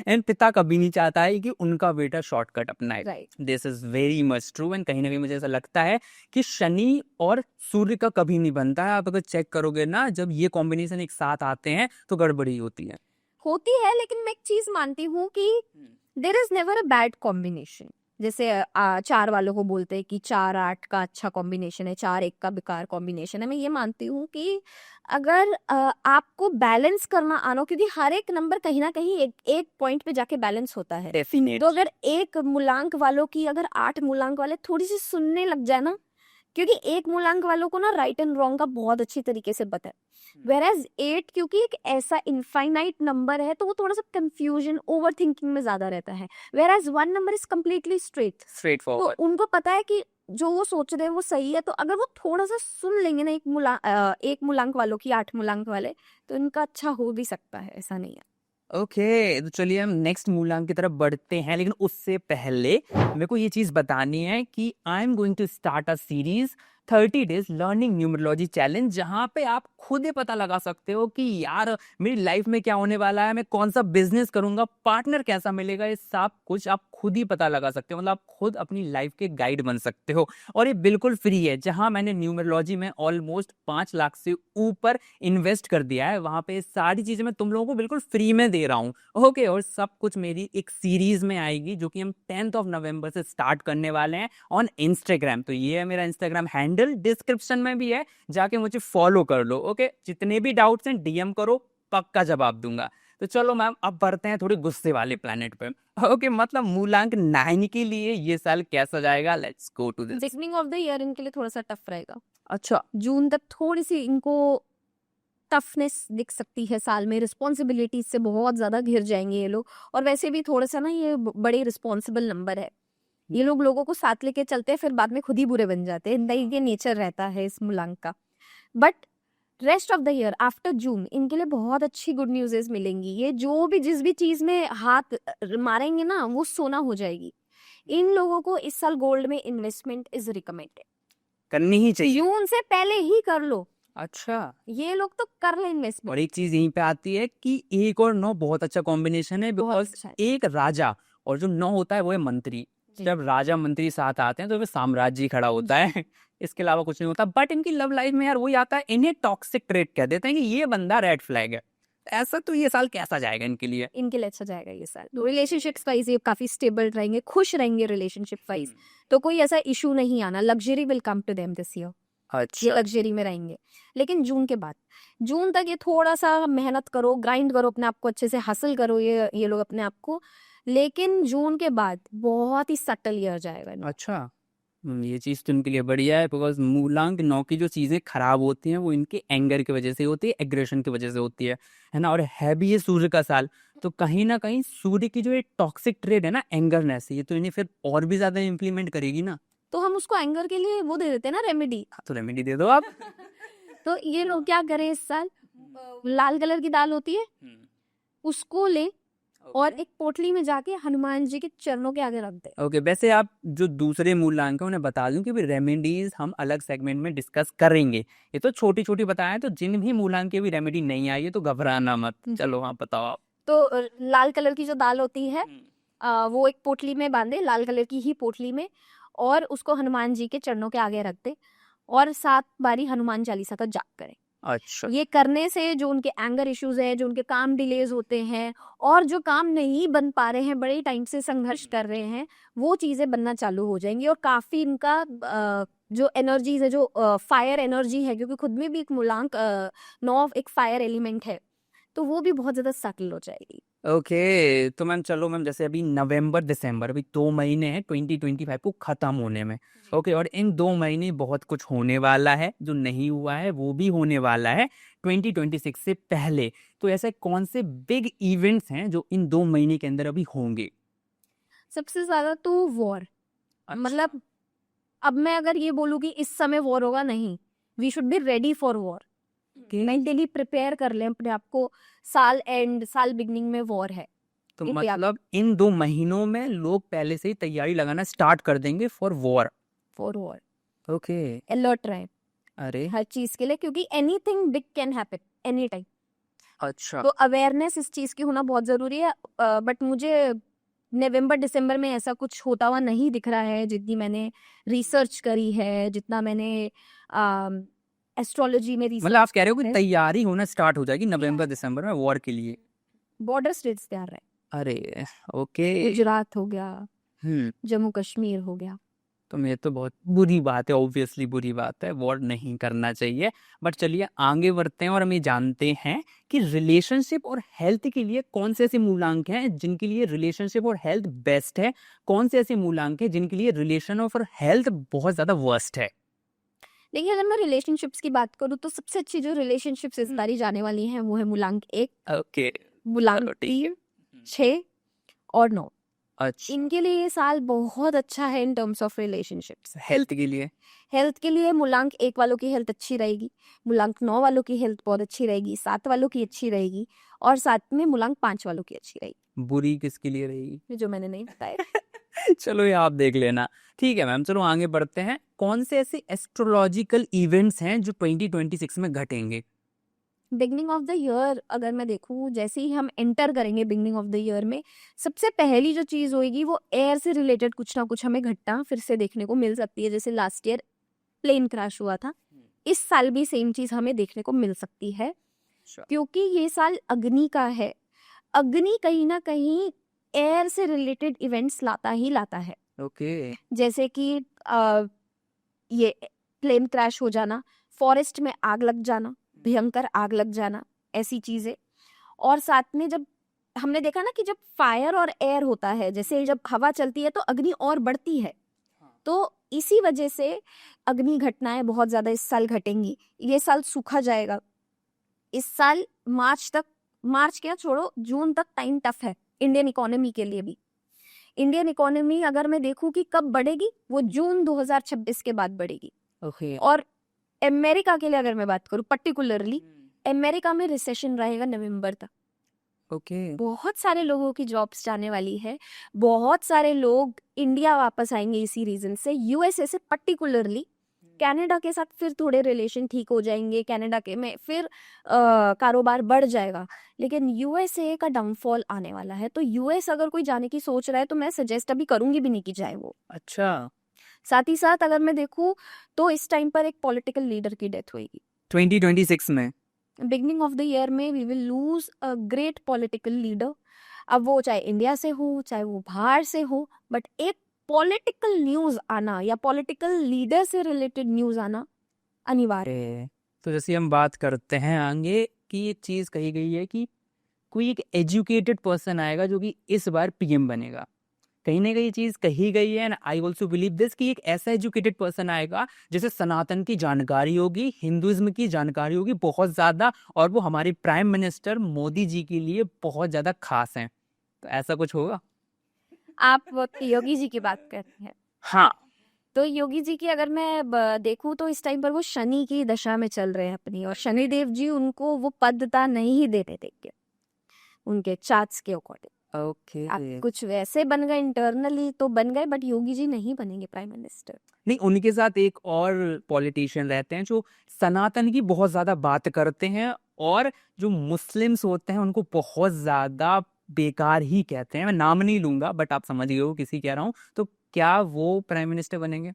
एंड पिता कभी नहीं चाहता है कि उनका बेटा शॉर्टकट अपनाए। Right. This is very much true. And कहीं ना कहीं मुझे ऐसा लगता है कि शनि और सूर्य का कभी नहीं बनता है। आप अगर चेक करोगे ना, जब ये कॉम्बिनेशन एक साथ आते हैं तो गड़बड़ी होती है। लेकिन मैं एक चीज मानती हूँ कि there is never a bad combination. जैसे 4 वालों को बोलते हैं कि 4-8 का अच्छा कॉम्बिनेशन है, 4-1 का बेकार कॉम्बिनेशन है। मैं ये मानती हूँ कि अगर आपको बैलेंस करना आना हो, क्योंकि हर एक नंबर कहीं ना कहीं एक पॉइंट पे जाके बैलेंस होता है। डेफिनेट। तो अगर 1 मूलांक वालों की अगर 8 मूलांक वाले थोड़ी सी सुनने लग जाए ना, क्योंकि 1 मूलांक वालों को ना राइट एंड रॉन्ग का बहुत अच्छी तरीके से पता है, वेराज 8 क्योंकि एक ऐसा इनफाइनाइट नंबर है, तो वो थोड़ा सा कंफ्यूजन, ओवर थिंकिंग में ज्यादा रहता है। वेराज 1 नंबर इज कम्प्लीटली स्ट्रेट तो फॉरवर्ड। उनको पता है कि जो वो सोच रहे हैं वो सही है। तो अगर वो थोड़ा सा सुन लेंगे ना एक मूलांक वालों की, 8 मूलांक वाले, तो इनका अच्छा हो भी सकता है, ऐसा नहीं है। ओके, तो चलिए हम नेक्स्ट मूलांक की तरफ बढ़ते हैं, लेकिन उससे पहले मेरे को ये चीज बतानी है कि I am going to start a series 30 days learning numerology challenge, जहां पे आप खुद ही पता लगा सकते हो कि यार मेरी लाइफ में क्या होने वाला है, मैं कौन सा बिजनेस करूंगा, पार्टनर कैसा मिलेगा, ये सब कुछ आप खुद ही पता लगा सकते हो। मतलब आप खुद अपनी लाइफ के गाइड बन सकते हो, और ये बिल्कुल फ्री है। जहां मैंने न्यूमरोलॉजी में ऑलमोस्ट 5 लाख से ऊपर इन्वेस्ट कर दिया है, वहां पे सारी चीजें मैं तुम लोगों को बिल्कुल फ्री में दे रहा हूँ। ओके, और सब कुछ मेरी एक सीरीज में आएगी, जो कि हम 10th ऑफ नवंबर से स्टार्ट करने वाले हैं ऑन इंस्टाग्राम। तो ये है मेरा इंस्टाग्राम हैंडल, डिस्क्रिप्शन में भी है, जाके मुझे फॉलो कर लो। ओके, जितने भी डाउट्स हैं डीएम करो, पक्का जवाब दूंगा। तो चलो मैम, अब बढ़ते हैं थोड़े गुस्से वाले प्लेनेट पे। ओके, मतलब मूलांक 9 के लिए ये साल कैसा जाएगा? Let's go to this. Beginning of the year इनके लिए थोड़ा सा टफ रहेगा। अच्छा, जून तक थोड़ी सी इनको टफनेस दिख सकती है साल में। रिस्पॉन्सिबिलिटीज से बहुत ज्यादा घिर जाएंगे ये लोग, और वैसे भी थोड़ा सा ना ये बड़े रिस्पॉन्सिबल नंबर है। ये लोग लोगों को साथ लेके चलते हैं, फिर बाद में खुद ही बुरे बन जाते हैं। ये नेचर रहता है इस मूलांक का। But rest of the year after June इनके लिए बहुत अच्छी गुड न्यूज़ मिलेंगी। ये जो भी जिस भी चीज में हाथ मारेंगे ना, वो सोना हो जाएगी। इन लोगों को इस साल गोल्ड में इन्वेस्टमेंट इज रिकमेंडेड। करनी ही चाहिए। जून से पहले ही कर लो, अच्छा, ये लोग तो कर ले इन्वेस्टमेंट। और एक चीज यहीं पे आती है कि 1 और 9 बहुत अच्छा कॉम्बिनेशन है, बहुत बिकॉज अच्छा है। एक राजा और जो 9 होता है वो है मंत्री। जी। जब राजा मंत्री साथ आते हैं तो फिर साम्राज्य ही खड़ा होता है। इसके अलावा कुछ नहीं होता। बट इनकी लव लाइफ में यार वही आता है, इन्हें टॉक्सिक ट्रेट कह देते हैं कि ये बंदा रेड फ्लैग है। ऐसा तो ये साल कैसा जाएगा इनके लिए? इनके लिए अच्छा जाएगा ये साल। रिलेशनशिप्स वाइज ये काफी स्टेबल रहेंगे, खुश रहेंगे रिलेशनशिप वाइज। तो कोई ऐसा इशू नहीं आना। Luxury will come to them this year. ये अच्छा, लग्जरी में रहेंगे। लेकिन जून के बाद, जून तक ये थोड़ा सा मेहनत करो, ग्राइंड करो अपने आप को, अच्छे से हासिल करो ये लोग अपने आप को। लेकिन जून के बाद बहुत ही सटल ईयर जाएगा इनका। अच्छा, ये चीज़ तो इनके लिए बढ़िया है, बिकॉज मूलांक 9 की जो चीज़ें खराब होती हैं वो इनके एंगर की वजह से होती है, एग्रेशन की वजह से होती है ना। और है भी ये सूर्य का साल, तो कहीं ना कहीं सूर्य की जो ये टॉक्सिक ट्रेड है ना, एंगरनेस, ये तो इन्हें फिर और भी ज़्यादा इम्प्लीमेंट करेगी ना। तो हम उसको एंगर के लिए वो दे देते हैं ना, रेमेडी। हाँ, तो रेमेडी दे दो आप। तो ये लोग क्या करें इस साल, लाल कलर की दाल होती है, उसको ले और एक पोटली में जाके हनुमान जी के चरणों के आगे रख दे। ओके, वैसे आप जो दूसरे मूलांक हैं उन्हें बता दूं कि भी रेमेडीज हम अलग सेगमेंट में डिस्कस करेंगे। ये तो छोटी छोटी बताया, तो जिन भी मूलांक की भी रेमेडी नहीं आई है तो घबराना मत। चलो हाँ, बताओ आप। तो लाल कलर की जो दाल होती है, वो एक पोटली में बांधे, लाल कलर की ही पोटली में, और उसको हनुमान जी के चरणों के आगे रख दे और 7 बारी हनुमान चालीसा का जाप करें। अच्छा, ये करने से जो उनके एंगर इश्यूज है, जो उनके काम डिलेज होते हैं और जो काम नहीं बन पा रहे हैं, बड़े टाइम से संघर्ष कर रहे हैं, वो चीजें बनना चालू हो जाएंगी। और काफी इनका जो एनर्जीज है, जो फायर एनर्जी है, क्योंकि खुद में भी एक मूलांक 9 एक फायर एलिमेंट है, तो वो भी बहुत ज्यादा सटल हो जाएगी। ओके, तो मैम चलो मैम, जैसे अभी नवंबर दिसंबर, अभी 2 महीने हैं 2025 को ख़त्म होने में। ओके, और इन 2 महीने बहुत कुछ होने वाला है, जो नहीं हुआ है वो भी होने वाला है 2026 से पहले। तो ऐसे कौन से बिग इवेंट्स हैं जो इन 2 महीने के अंदर अभी होंगे? सबसे ज्यादा तो वॉर, मतलब अब मैं अगर ये बोलूँ कि इस समय वॉर होगा, नहीं, we should be ready for war. Mentally prepare कर लें अपने आप को, साल एंड साल बिगनिंग में वॉर है। तो इंडिया मतलब इन 2 महीनों में लोग पहले से ही तैयारी लगाना स्टार्ट कर देंगे for war. For war, okay, alert रहे अरे हर चीज के लिए, क्योंकि anything big can happen any time. अच्छा, तो अवेयरनेस इस चीज की होना बहुत जरूरी है। बट मुझे नवंबर दिसंबर में ऐसा कुछ होता हुआ नहीं दिख रहा है, जितनी मैंने रिसर्च करी है, जितना मैंने एस्ट्रोलॉजी में मतलब आप कह रहे हो कि रिसर्च। तैयारी होना स्टार्ट हो जाएगी नवंबर दिसंबर में वॉर के लिए? बॉर्डर स्टेट्स तैयार है, अरे ओके, गुजरात हो गया, हम्म। जम्मू कश्मीर हो गया। तो ये तो बहुत बुरी बात है, ऑब्वियसली बुरी बात है, वॉर नहीं करना चाहिए। बट चलिए आगे बढ़ते हैं और हम ये जानते हैं कि रिलेशनशिप और हेल्थ के लिए कौन से ऐसे मूलांक हैं जिनके लिए रिलेशनशिप और हेल्थ बेस्ट है, कौन से ऐसे मूलांक हैं जिनके लिए रिलेशन और हेल्थ बहुत ज्यादा वर्स्ट है? देखिए, अगर मैं रिलेशनशिप्स की बात करूँ तो सबसे अच्छी जो रिलेशनशिप्स इस बारी जाने वाली हैं वो है मूलांक 1, ओके, मूलांक चलो ठीक है। 3, 6 और 9। अच्छा, इनके लिए ये साल बहुत अच्छा है इन टर्म्स ऑफ रिलेशनशिप्स। हेल्थ के लिए? हेल्थ के लिए मूलांक 1 वालों की हेल्थ अच्छी रहेगी, मूलांक 9 वालों की हेल्थ बहुत अच्छी रहेगी, 7 वालों की अच्छी रहेगी, और साथ में मूलांक 5 वालों की अच्छी रहेगी, बुरी किसके लिए रहेगी? जो मैंने नहीं बताया। चलो ये आप देख लेना। ठीक है मैम, चलो आगे बढ़ते हैं। कौन से ऐसे एस्ट्रोलॉजिकल इवेंट्स हैं जो 2026 में घटेंगे? बिगनिंग ऑफ द ईयर अगर मैं देखूं, जैसे ही हम एंटर करेंगे बिगनिंग ऑफ द ईयर में, सबसे पहली जो चीज होगी वो एयर से रिलेटेड कुछ ना कुछ हमें घटना फिर से देखने को मिल सकती है। जैसे लास्ट ईयर प्लेन क्रैश हुआ था, इस साल भी सेम चीज हमें देखने को मिल सकती है, क्योंकि ये साल अग्नि का है। अग्नि कहीं ना कहीं एयर से रिलेटेड इवेंट्स लाता ही लाता है। ओके, जैसे कि ये प्लेन क्रैश हो जाना, फॉरेस्ट में आग लग जाना, भयंकर आग लग जाना, ऐसी चीजें। और साथ में जब हमने देखा ना कि जब फायर और एयर होता है, जैसे जब हवा चलती है तो अग्नि और बढ़ती है, तो इसी वजह से अग्नि घटनाएं बहुत ज्यादा इस साल घटेंगी। ये साल सूखा जाएगा इस साल, मार्च क्या छोड़ो, जून तक टाइम टफ है इंडियन इकोनॉमी के लिए भी। इंडियन इकोनॉमी अगर मैं देखूं कि कब बढ़ेगी, वो जून 2026 के बाद बढ़ेगी। ओके, और अमेरिका के लिए अगर मैं बात करूं पर्टिकुलरली, अमेरिका में रिसेशन रहेगा नवंबर तक। ओके, बहुत सारे लोगों की जॉब्स जाने वाली है, बहुत सारे लोग इंडिया वापस आएंगे इसी रीजन से, यूएसए से पर्टिकुलरली। कनाडा के साथ फिर थोड़े रिलेशन ठीक हो जाएंगे, कनाडा के में फिर कारोबार बढ़ जाएगा, लेकिन यूएसए का डाउनफॉल आने वाला है। तो यूएस अगर कोई जाने की सोच रहा है तो मैं सजेस्ट अभी करूंगी भी नहीं कि जाए वो। अच्छा, साथ ही साथ अगर मैं देखूं तो इस टाइम पर एक पॉलिटिकल लीडर की डेथ होगी 2026 में? बिगनिंग ऑफ द ईयर में। We will lose a great political leader, अब वो चाहे इंडिया से हो चाहे वो बाहर से हो, बट एक पॉलिटिकल न्यूज आना या पॉलिटिकल लीडर से रिलेटेड न्यूज आना अनिवार्य है। अरे, तो जैसे हम बात करते हैं आगे कि एक चीज कही गई है कि कोई एक एजुकेटेड पर्सन आएगा जो कि इस बार पीएम बनेगा। कहीं ना कहीं ये चीज कही गई है, and I also believe this कि एक ऐसा एजुकेटेड पर्सन आएगा जिसे सनातन की जानकारी होगी, हिंदुइज्म की जानकारी होगी बहुत ज्यादा, और वो हमारे प्राइम मिनिस्टर मोदी जी के लिए बहुत ज्यादा खास हैं। तो ऐसा कुछ होगा? आप वो योगी जी की बात करते हैं। हाँ। तो योगी जी की अगर मैं देखूं तो इस टाइम पर वो शनि की दशा में चल रहे हैं अपनी, और शनि देव जी उनको वो पदता नहीं देते देख उनके चार्ट्स के अकॉर्डिंग। ओके। आप कुछ वैसे बन गए इंटरनली तो बन गए, बट योगी जी नहीं बनेंगे प्राइम मिनिस्टर। नहीं, उनके साथ एक और पॉलिटिशियन रहते हैं जो सनातन की बहुत ज्यादा बात करते हैं, और जो मुस्लिम्स होते हैं उनको बहुत ज्यादा बेकार ही कहते हैं। मैं नाम नहीं लूंगा, बट आप समझ गए हो किसी कह रहा हूँ। तो क्या वो प्राइम मिनिस्टर बनेंगे?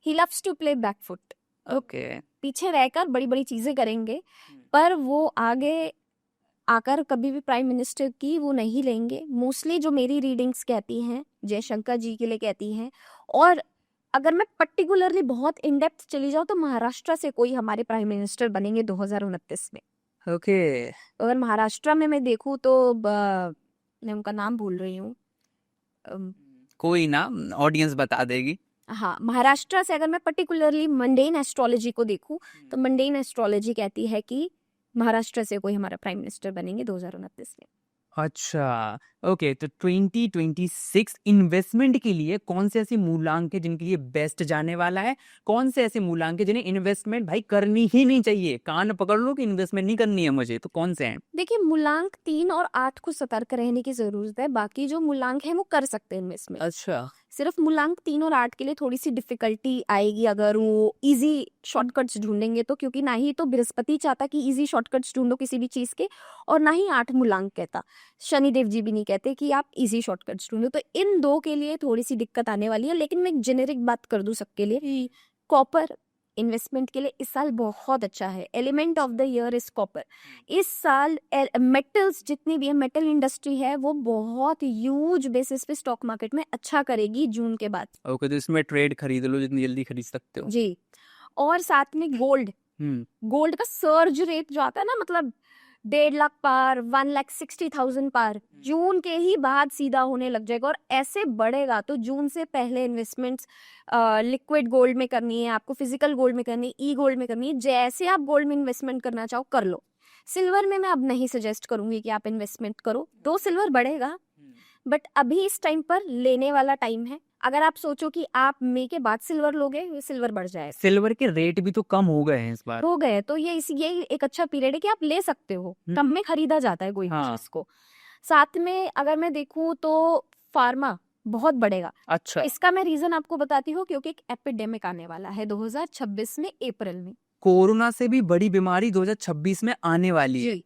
He loves to play backfoot. Okay. पीछे रहकर बड़ी बड़ी चीजें करेंगे, पर वो आगे आकर कभी भी प्राइम मिनिस्टर की वो नहीं लेंगे। मोस्टली जो मेरी रीडिंग्स कहती हैं, जयशंकर जी के लिए कहती हैं, और अगर मैं पर्टिकुलरली बहुत इन डेप्थ चली जाऊँ तो महाराष्ट्र से कोई हमारे प्राइम मिनिस्टर बनेंगे 2029 में। ओके। अगर महाराष्ट्र में मैं देखूँ तो मैं उनका नाम भूल रही हूँ। कोई ना, ऑडियंस बता देगी। हाँ, महाराष्ट्र से अगर मैं पर्टिकुलरली मंडेन एस्ट्रोलॉजी को देखूं तो मंडेन एस्ट्रोलॉजी कहती है कि महाराष्ट्र से कोई हमारा प्राइम मिनिस्टर बनेंगे 2029 में। अच्छा, ओके। तो 2026 इन्वेस्टमेंट के लिए कौन से ऐसे मूलांक है जिनके लिए बेस्ट जाने वाला है? कौन से ऐसे मूलांक है जिन्हें इन्वेस्टमेंट भाई करनी ही नहीं चाहिए? कान पकड़ लो कि इन्वेस्टमेंट नहीं करनी है मुझे, तो कौन से हैं? देखिए, मूलांक 3 और 8 को सतर्क रहने की जरूरत है, बाकी जो मूलांक है वो कर सकते हैं इन्वेस्टमेंट। अच्छा। सिर्फ मूलांक 3 और 8 के लिए थोड़ी सी डिफिकल्टी आएगी अगर वो इजी शॉर्टकट्स ढूंढेंगे तो, क्योंकि ना ही तो बृहस्पति चाहता कि इजी शॉर्टकट्स ढूंढो किसी भी चीज के, और ना ही 8 मूलांक कहता, शनिदेव जी भी नहीं कहते कि आप इजी शॉर्टकट्स ढूंढो। तो इन दो के लिए थोड़ी सी दिक्कत आने वाली है, लेकिन मैं एक जेनेरिक बात कर दूं सबके लिए, कॉपर इन्वेस्टमेंट के लिए इस साल बहुत अच्छा है। Element of the year is copper. इस साल मेटल्स जितनी भी है, मेटल इंडस्ट्री है, वो बहुत ह्यूज बेसिस पे स्टॉक मार्केट में अच्छा करेगी जून के बाद। ओके, तो इसमें ट्रेड खरीद लो जितनी जल्दी खरीद सकते हो। जी। और साथ में गोल्ड, गोल्ड का सर्ज रेट जो आता है ना, मतलब 1.5 लाख पार, 1,60,000 पार, जून के ही बाद सीधा होने लग जाएगा, और ऐसे बढ़ेगा। तो जून से पहले इन्वेस्टमेंट्स लिक्विड गोल्ड में करनी है, आपको फिजिकल गोल्ड में करनी है, ई गोल्ड में करनी है, जैसे आप गोल्ड में इन्वेस्टमेंट करना चाहो कर लो। सिल्वर में मैं अब नहीं सजेस्ट करूंगी कि आप इन्वेस्टमेंट करो, तो सिल्वर बढ़ेगा, बट अभी इस टाइम पर लेने वाला टाइम है। अगर आप सोचो कि आप मई के बाद सिल्वर लोगे, ये सिल्वर बढ़ जाएगा। सिल्वर के रेट भी तो कम हो गए हैं इस बार। हो गए, तो ये एक अच्छा पीरियड है कि आप ले सकते हो, कम में खरीदा जाता है कोई चीज को। साथ में अगर मैं देखूं तो फार्मा बहुत बढ़ेगा। अच्छा। इसका मैं रीजन आपको बताती हूँ, क्योंकि एक एपिडेमिक आने वाला है 2026 में अप्रैल में। कोरोना से भी बड़ी बीमारी 2026 में आने वाली है। जी।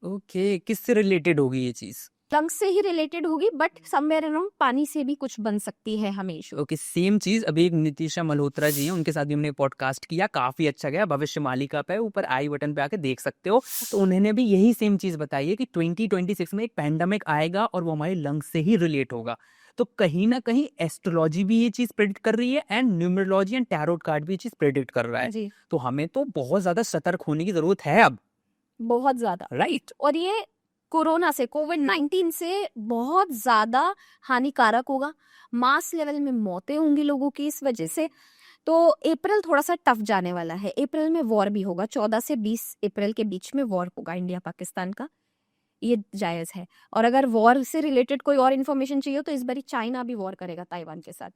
ओके, किससे रिलेटेड होगी ये चीज? लंग्स से ही रिलेटेड होगी, बट समवेयर अराउंड पानी से भी कुछ बन सकती है हमेशा। ओके, सेम चीज अभी एक नितिशा मल्होत्रा जी हैं, उनके साथ भी हमने पॉडकास्ट किया, काफी अच्छा गया। भविष्य मालिका पे ऊपर आई बटन पे आके देख सकते हो। तो उन्होंने भी यही सेम चीज बताई है कि 2026 में एक पैंडेमिक आएगा और वो हमारे लंग्स से ही रिलेट होगा। तो कहीं ना कहीं एस्ट्रोलॉजी भी ये चीज प्रेडिक्ट कर रही है, and numerology and tarot card भी ये चीज प्रेडिक्ट कर रहा है। जी, तो हमें तो बहुत ज्यादा सतर्क होने की जरूरत है अब, बहुत ज्यादा। राइट? और ये कोरोना से, कोविड-19 से बहुत ज्यादा हानिकारक होगा। मास लेवल में मौतें होंगी लोगों की इस वजह से। तो अप्रैल थोड़ा सा टफ जाने वाला है। अप्रैल में वॉर भी होगा, 14 से 20 अप्रैल के बीच में वॉर होगा इंडिया पाकिस्तान का, ये जायज है। और अगर वॉर से रिलेटेड कोई और इन्फॉर्मेशन चाहिए तो इस बारी चाइना भी वॉर करेगा ताइवान के साथ।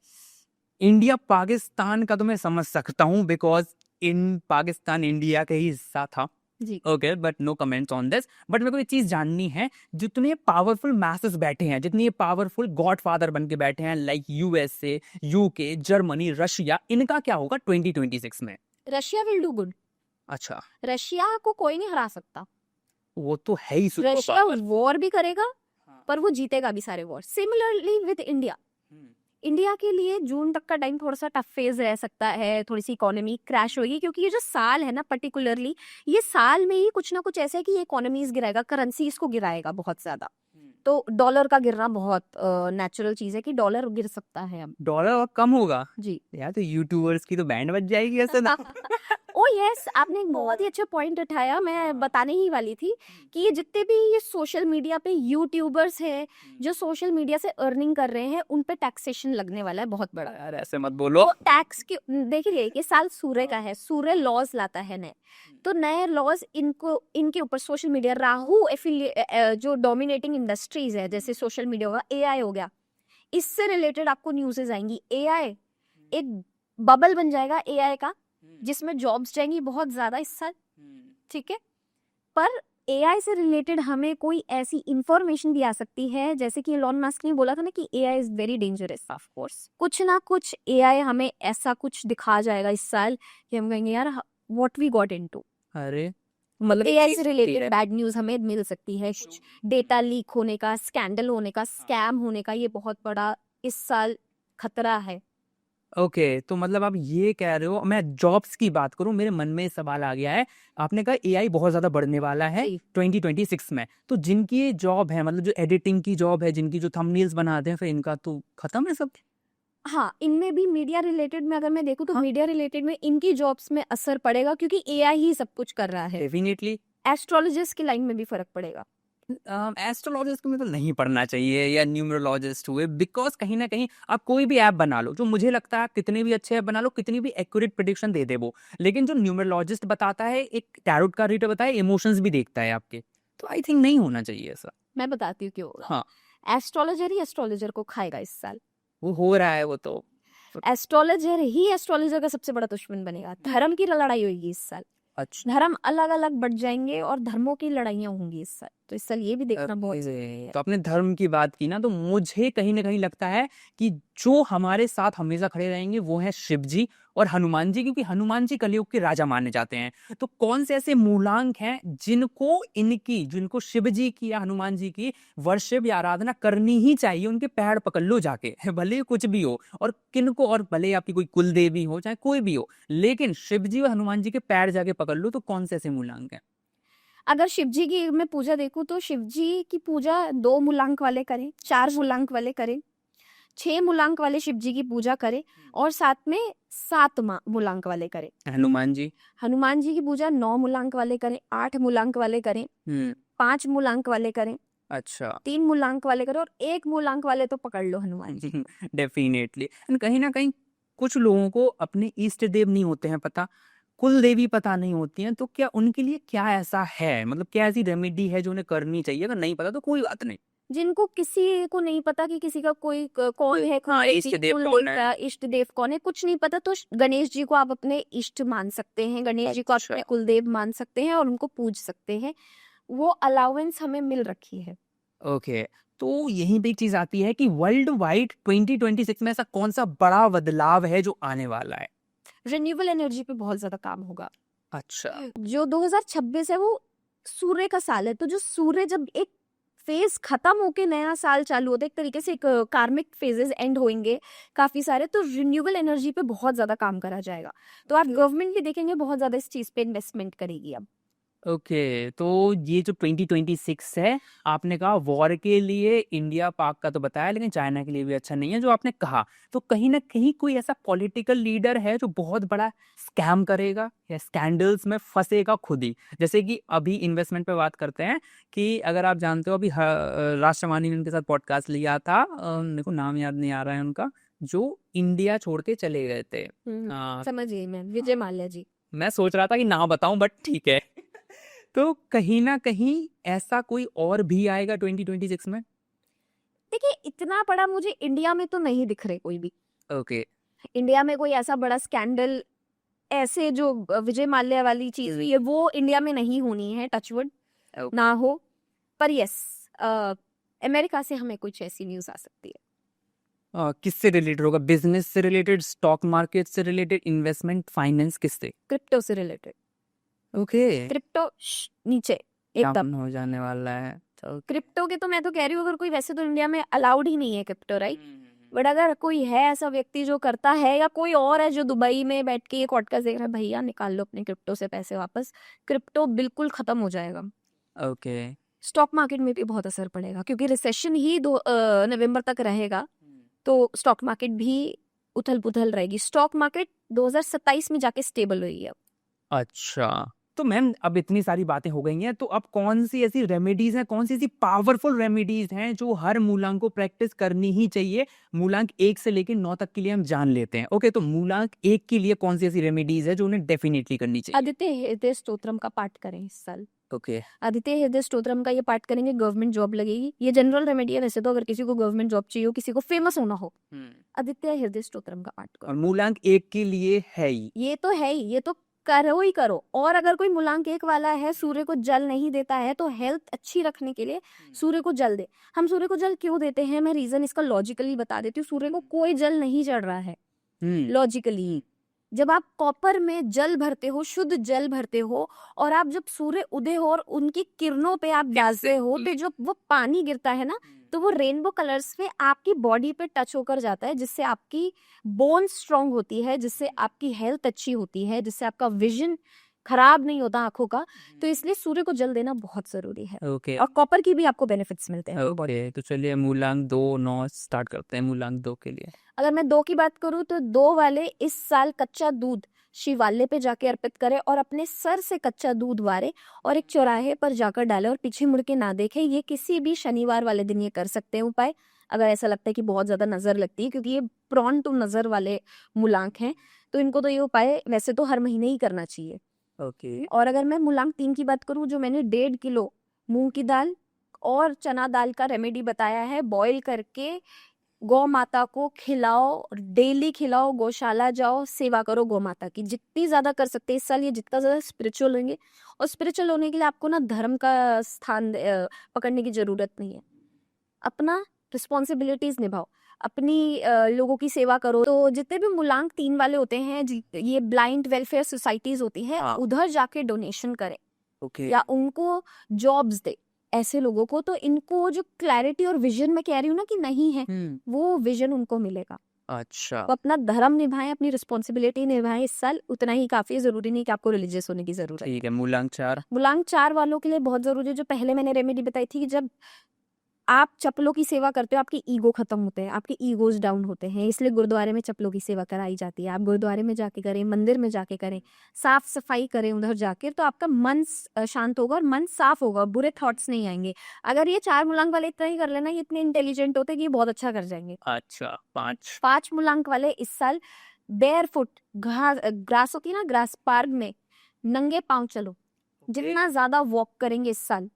इंडिया पाकिस्तान का तो मैं समझ सकता हूँ, बिकॉज इन पाकिस्तान इंडिया का ही हिस्सा था। जी। Okay, but no comments on this. But मेरे को ये चीज जाननी है, जितने पावरफुल मैसेस बैठे हैं, जितने पावरफुल गॉडफादर बन के बैठे हैं, like USA, UK, Germany, Russia, इनका क्या होगा 2026 में? Russia will do good. अच्छा, रशिया को कोई नहीं हरा सकता। वो तो है ही सुपर रशिया पावर। वॉर भी करेगा, पर वो जीतेगा भी सारे war. Similarly with India, India के लिए जून तक का टाइम थोड़ा सा टफ फेज रह सकता है, थोड़ी सी इकोनॉमी क्रैश होगी, क्योंकि ये जो साल है ना, पर्टिकुलरली ये साल में ही कुछ ना कुछ ऐसा है कि ये इकोनॉमीज गिराएगा, करेंसीज को गिराएगा बहुत ज्यादा। तो डॉलर का गिरना बहुत नेचुरल चीज है कि डॉलर गिर सकता है अब। डॉलर और कम होगा जी। यार, तो यूट्यूबर्स की तो बैंड बज जाएगी ऐसे ना। ओ यस, आपने एक बहुत ही अच्छा पॉइंट उठाया, मैं बताने ही वाली थी कि ये जितने भी ये सोशल मीडिया पे यूट्यूबर्स हैं जो सोशल मीडिया से अर्निंग कर रहे हैं, उन पे टैक्सेशन लगने वाला है बहुत बड़ा। यार ऐसे मत बोलो। तो टैक्स की देखिए, ये साल सूर्य का है, सूर्य लॉज लाता है नए, तो नए लॉज इनको इनके ऊपर सोशल मीडिया राहु जो डोमिनेटिंग इंडस्ट्रीज है, जैसे सोशल मीडिया होगा, एआई हो गया, इससे रिलेटेड आपको न्यूज़ेस आएंगी। एआई एक बबल बन जाएगा एआई का, जिसमें जॉब्स जाएंगी बहुत ज्यादा इस साल, ठीक है। पर एआई से रिलेटेड हमें कोई ऐसी इंफॉर्मेशन भी आ सकती है, जैसे कि एलॉन मस्क ने बोला था ना कि AI is very dangerous. Of course कुछ ना कुछ एआई हमें ऐसा कुछ दिखा जाएगा इस साल कि हम कहेंगे यार व्हाट वी गॉट इनटू। अरे मतलब एक एआई चीज से होती रिलेटेड है। बैड न्यूज हमें मिल सकती है, डेटा लीक होने का, स्कैंडल होने का, स्कैम होने का, ये बहुत बड़ा इस साल खतरा है। ओके, तो मतलब आप ये कह रहे हो, मैं जॉब्स की बात करूं, मेरे मन में सवाल आ गया है। आपने कहा एआई बहुत ज्यादा बढ़ने वाला है जी। 2026 में, तो जिनकी ये जॉब है, मतलब जो एडिटिंग की जॉब है, जिनकी जो थंबनेल्स बनाते हैं, फिर इनका तो खत्म है सब। हाँ, इनमें भी मीडिया रिलेटेड में अगर मैं देखूँ तो हाँ मीडिया रिलेटेड में इनकी जॉब्स में असर पड़ेगा, क्योंकि एआई ही सब कुछ कर रहा है। डेफिनेटली। एस्ट्रोलॉजिस्ट की लाइन में भी फर्क पड़ेगा। एस्ट्रोलॉजिस्ट को मतलब नहीं पढ़ना चाहिए, या न्यूमरोलॉजिस्ट हुए, बिकॉज कहीं ना कहीं आप कोई भी ऐप बना लो, जो मुझे लगता है आप कितने भी अच्छे ऐप बना लो, कितनी भी एक्यूरेट प्रिडिक्शन दे दे वो, लेकिन जो न्यूमरोलॉजिस्ट बताता है, एक टैरोट का रीडर बताए, इमोशंस भी देखता है आपके, तो आई थिंक नहीं होना चाहिए ऐसा। मैं बताती हूँ क्यों होगा। हाँ, एस्ट्रोलॉजर ही एस्ट्रोलॉजर को खाएगा इस साल। वो हो रहा है वो तो। एस्ट्रोलॉजर ही एस्ट्रोलॉजर का सबसे बड़ा दुश्मन बनेगा। धर्म की लड़ाई होगी इस साल, अच्छा, धर्म अलग अलग बढ़ जाएंगे और धर्मों की लड़ाइयां होंगी इस साल, तो इस साल ये भी देखना बहुत जरूरी है। तो आपने धर्म की बात की ना, तो मुझे कहीं ना कहीं लगता है कि जो हमारे साथ हमेशा खड़े रहेंगे वो है शिव जी और हनुमान जी, क्योंकि हनुमान जी कलयुग के राजा माने जाते हैं। तो कौन से ऐसे मूलांक हैं जिनको शिव जी की या हनुमान जी की वर्शिप या आराधना करनी ही चाहिए, उनके पैर पकड़ लो जाके भले ही कुछ भी हो, और किनको, और भले ही आपकी कोई कुल देवी हो चाहे कोई भी हो, लेकिन शिव जी और हनुमान जी के पैर जाके पकड़ लो, तो कौन से ऐसे मूलांक हैं? अगर शिव जी की मैं पूजा देखूं तो शिव जी की पूजा 2 मूलांक वाले करें, 4 मूलांक वाले करें, 6 मूलांक वाले शिव जी की पूजा करें, और साथ में 7 मूलांक वाले करें। हनुमान जी। हनुमान जी की पूजा 9 मूलांक वाले करें, 8 मूलांक वाले करें, 5 मूलांक वाले करें, अच्छा। 3 मूलांक वाले करें, और 1 मूलांक वाले तो पकड़ लो हनुमान जी। डेफिनेटली। एंड कहीं ना कहीं कुछ लोगों को अपने इष्ट देव नहीं होते हैं पता, कुल देवी पता नहीं होती हैं, तो क्या उनके लिए क्या ऐसा है, मतलब क्या ऐसी रेमेडी है जो उन्हें करनी चाहिए? अगर नहीं पता तो कोई बात नहीं। जिनको किसी को नहीं पता कि किसी का कोई कौन है, हाँ, इष्ट देव कुल कौन है? देवता, इष्ट देव कौन है, कुछ नहीं पता, तो गणेश जी को आप अपने इष्ट मान सकते हैं, गणेश जी को आप अपने कुलदेव मान सकते हैं और उनको पूज सकते हैं। वो अलाउंस हमें मिल रखी है। ओके, तो यहीं पे एक चीज आती है कि वर्ल्ड वाइड 2026 में ऐसा कौन सा बड़ा बदलाव है जो आने वाला है? रिन्यूएबल एनर्जी पे बहुत ज्यादा काम होगा। अच्छा। जो 2026 है वो सूर्य का साल है, तो जो सूर्य जब एक फेज खत्म होके नया साल चालू होता है, एक तरीके से एक कार्मिक फेजेस एंड होंगे काफी सारे, तो रिन्यूएबल एनर्जी पे बहुत ज्यादा काम करा जाएगा। तो आप गवर्नमेंट भी देखेंगे बहुत ज्यादा इस चीज पे इन्वेस्टमेंट करेगी अब। ओके, तो ये जो 2026 है, आपने कहा वॉर के लिए इंडिया पाक का तो बताया, लेकिन चाइना के लिए भी अच्छा नहीं है जो आपने कहा, तो कहीं ना कहीं कोई ऐसा पॉलिटिकल लीडर है जो बहुत बड़ा स्कैम करेगा या स्कैंडल्स में फंसेगा खुद ही? जैसे कि अभी इन्वेस्टमेंट पे बात करते हैं, कि अगर आप जानते हो अभी राष्ट्रवाणी ने उनके साथ पॉडकास्ट लिया था, मेरे को नाम याद नहीं आ रहा है उनका, जो इंडिया छोड़ के चले गए थे। समझ गई मैं, विजय माल्या जी। मैं सोच रहा था कि ना बताऊं, बट ठीक है। तो कहीं ना कहीं ऐसा कोई और भी आएगा 2026 में? देखिए, इतना बड़ा मुझे इंडिया में तो नहीं दिख रहे कोई भी। ओके। इंडिया में कोई ऐसा बड़ा स्कैंडल, ऐसे जो विजय माल्या वाली चीज हुई है, वो इंडिया में नहीं होनी है, टचवुड Okay. ना हो। पर यस, अमेरिका से हमें कुछ ऐसी न्यूज आ सकती है। किससे रिलेटेड होगा? बिजनेस से रिलेटेड, स्टॉक मार्केट से रिलेटेड, इन्वेस्टमेंट, फाइनेंस, किससे? क्रिप्टो से रिलेटेड। ओके। क्रिप्टो नीचे एकदम। डाउन हो जाने वाला है तो। क्रिप्टो के तो मैं तो कह रही हूँ, अगर कोई, वैसे तो इंडिया में अलाउड ही नहीं है क्रिप्टो, राइट? बट अगर कोई है ऐसा व्यक्ति जो करता है, या कोई और है जो दुबई में बैठ के ये पॉडकास्ट देख रहा है, भैया निकाल लो अपने क्रिप्टो से पैसे वापस, क्रिप्टो बिल्कुल खत्म हो जाएगा। ओके। स्टॉक मार्केट में भी बहुत असर पड़ेगा, क्योंकि रिसेशन ही नवंबर तक रहेगा, तो स्टॉक मार्केट भी उथल पुथल रहेगी। स्टॉक मार्केट 2027 में जाके स्टेबल हुई है। अच्छा, तो मैम अब इतनी सारी बातें हो गई हैं, तो अब कौन सी ऐसी रेमेडीज़ हैं, कौन सी ऐसी पावरफुल रेमेडीज़ हैं जो हर मूलांक को प्रैक्टिस करनी ही चाहिए? मूलांक 1 से लेके 9 तक के लिए हम जान लेते हैं। ओके, तो मूलांक 1 के लिए कौन सी ऐसी रेमेडीज़ है जो उन्हें डेफिनिटली करनी चाहिए? आदित्य हृदय स्तोत्रम का पाठ करें इस साल। ओके। आदित्य हृदय स्तोत्रम का ये पाठ करेंगे, गवर्नमेंट जॉब लगेगी। ये जनरल रेमेडी है वैसे तो, अगर किसी को गवर्नमेंट जॉब चाहिए हो, किसी को फेमस होना हो, आदित्य हृदय स्तोत्रम का पाठ और करो। मूलांक 1 के लिए है ही। ये तो है ही, ये तो करो ही करो। और अगर कोई मूलांक 1 वाला है, सूर्य को जल नहीं देता है, तो हेल्थ अच्छी रखने के लिए सूर्य को जल दे। हम सूर्य को जल क्यों देते हैं, मैं रीजन इसका लॉजिकली बता देती हूँ। सूर्य को कोई जल नहीं चढ़ रहा है हुँ। लॉजिकली। जब आप कॉपर में जल भरते हो, शुद्ध जल भरते हो, और आप जब सूर्य उदय हो और उनकी किरणों पे आप डालते हो, तो जब वो पानी गिरता है ना, तो वो रेनबो कलर्स पे आपकी बॉडी पे टच होकर जाता है, जिससे आपकी बोन स्ट्रांग होती है, जिससे आपकी हेल्थ अच्छी होती है, जिससे आपका विजन खराब नहीं होता आंखों का। तो इसलिए सूर्य को जल देना बहुत जरूरी है। ओके। और कॉपर की भी आपको बेनिफिट्स मिलते हैं बॉडी। ओके, तो चलिए मूलांक 2, 9 स्टार्ट करते हैं मूलांक 2 के लिए। अगर मैं 2 की बात करूं, तो 2 वाले इस साल कच्चा दूध शिवालय पे जाके अर्पित करें, और अपने सर से कच्चा दूध वारे और एक चौराहे पर जाकर डालें और पीछे मुड़ के ना देखें। ये किसी भी शनिवार वाले दिन ये कर सकते हैं उपाय, अगर ऐसा लगता है कि बहुत ज्यादा नजर लगती है, क्योंकि ये प्रॉन टू नजर वाले मूलांक हैं। तो इनको तो ये उपाय वैसे तो हर महीने ही करना चाहिए। ओके। और अगर मैं मूलांक 3 की बात करूं, जो मैंने 1.5 किलो मूंग की दाल और चना दाल का रेमेडी बताया है, बॉईल करके गौ माता को खिलाओ, डेली खिलाओ, गौशाला जाओ, सेवा करो गौ माता की, जितनी ज्यादा कर सकते हैं इस साल। ये जितना ज्यादा स्पिरिचुअल होंगे, और स्पिरिचुअल होने के लिए आपको ना धर्म का स्थान पकड़ने की जरूरत नहीं है। अपना रिस्पॉन्सिबिलिटीज निभाओ, अपनी लोगों की सेवा करो। तो जितने भी मूलांक 3 वाले होते हैं, ये ब्लाइंड वेलफेयर सोसाइटीज होती है, हाँ। उधर जाके डोनेशन करें ओके। या उनको जॉब्स दे ऐसे लोगों को। तो इनको जो क्लैरिटी और विजन मैं कह रही हूँ ना कि नहीं है, वो विजन उनको मिलेगा। अच्छा। तो अपना धर्म निभाएं, अपनी रिस्पॉन्सिबिलिटी निभाएं इस साल, उतना ही काफी है। जरूरी नहीं कि आपको रिलीजियस होने की जरूरत है। ठीक है, मूलांक 4। मूलांक 4 वालों के लिए बहुत जरूरी है, जो पहले मैंने रेमेडी बताई थी, कि जब आप चप्पलों की सेवा करते हो, आपकी ईगो खत्म होते हैं, आपके ईगोज डाउन होते हैं, इसलिए गुरुद्वारे में चप्पलों की सेवा कराई जाती है। आप गुरुद्वारे में जाके करें, मंदिर में जाके करें, साफ सफाई करें उधर जाके, तो आपका मन शांत होगा और मन साफ होगा, बुरे थॉट्स नहीं आएंगे। अगर ये 4 मूलांक वाले इतना ही कर लेना, ये इतने इंटेलिजेंट होते हैं कि ये बहुत अच्छा कर जाएंगे। अच्छा, 5। 5 मूलांक वाले इस साल बेयर फुट, ग्रास होती है ना, ग्रास पार्क में नंगे पांव चलो। जितना ज्यादा वॉक करेंगे इस साल,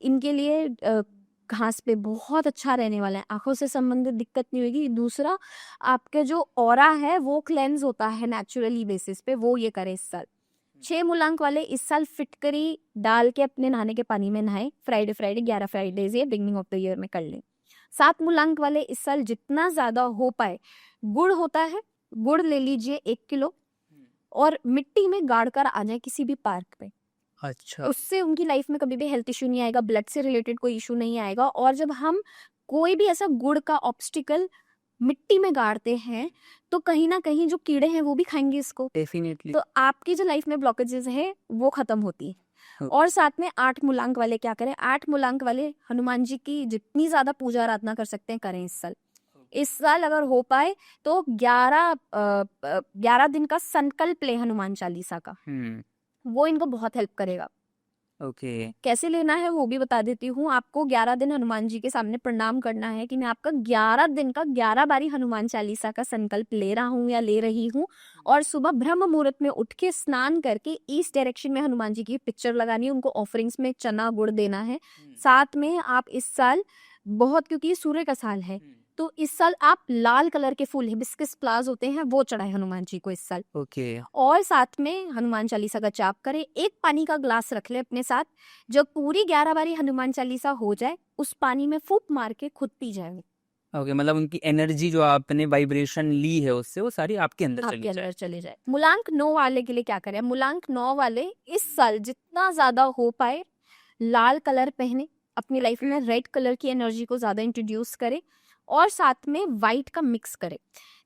इनके लिए घास पे बहुत अच्छा रहने वाला है। आंखों से संबंधित दिक्कत नहीं होगी। दूसरा, आपके जो ऑरा है वो क्लेंस होता है नेचुरली बेसिस पे, वो ये करे इस साल। 6 मूलांक वाले इस साल फिटकरी डाल के अपने नहाने के पानी में नहाए। फ्राइडे 11 फ्राइडेज ये बिगनिंग ऑफ द ईयर में कर लें। 7 मूलांक वाले इस साल जितना ज्यादा हो पाए, गुड़ होता है, गुड़ ले लीजिए 1 किलो, और मिट्टी में गाड़ कर आ जाए किसी भी पार्क पे। अच्छा। उससे उनकी लाइफ में कभी भी हेल्थ इशू नहीं आएगा, ब्लड से रिलेटेड कोई इशू नहीं आएगा। और जब हम कोई भी ऐसा गुड़ का ऑब्स्टिकल मिट्टी में गाड़ते हैं, तो कहीं ना कहीं जो कीड़े हैं वो भी खाएंगे इसको, डेफिनेटली। तो आपकी जो लाइफ में ब्लॉकेजेस है वो खत्म होती है। और साथ में 8 मूलांक वाले क्या करें, 8 मूलांक वाले हनुमान जी की जितनी ज्यादा पूजा आराधना कर सकते हैं करें इस साल। इस साल अगर हो पाए तो 11 दिन का संकल्प ले हनुमान चालीसा का, वो इनको बहुत हेल्प करेगा। ओके। कैसे लेना है वो भी बता देती हूँ। आपको 11 दिन हनुमान जी के सामने प्रणाम करना है कि मैं आपका 11 दिन का 11 बारी हनुमान चालीसा का संकल्प ले रहा हूँ या ले रही हूँ। और सुबह ब्रह्म मुहूर्त में उठ के स्नान करके ईस्ट डायरेक्शन में हनुमान जी की पिक्चर लगानी है, उनको ऑफरिंग्स में चना गुड़ देना है। साथ में आप इस साल बहुत, क्योंकि ये सूर्य का साल है, तो इस साल आप लाल कलर के फूल हिबिस्कस फ्लावर्स होते हैं वो चढ़ाए हनुमान जी को इस साल। ओके। और साथ में हनुमान चालीसा का जाप करें। एक पानी का ग्लास रख ले अपने साथ, जब पूरी 11 बारी हनुमान चालीसा हो जाए, उस पानी में फूंक मार के खुद पी जाए। ओके, मतलब उनकी एनर्जी जो आपने वाइब्रेशन ली है उससे, वो सारी आपके अंदर आपके चली जाए। अंदर चले जाए। मूलांक 9 वाले के लिए क्या करें, मूलांक 9 वाले इस साल जितना ज्यादा हो पाए लाल कलर पहने, अपनी लाइफ में रेड कलर की एनर्जी को ज्यादा इंट्रोड्यूस करें, और साथ में व्हाइट का मिक्स करें।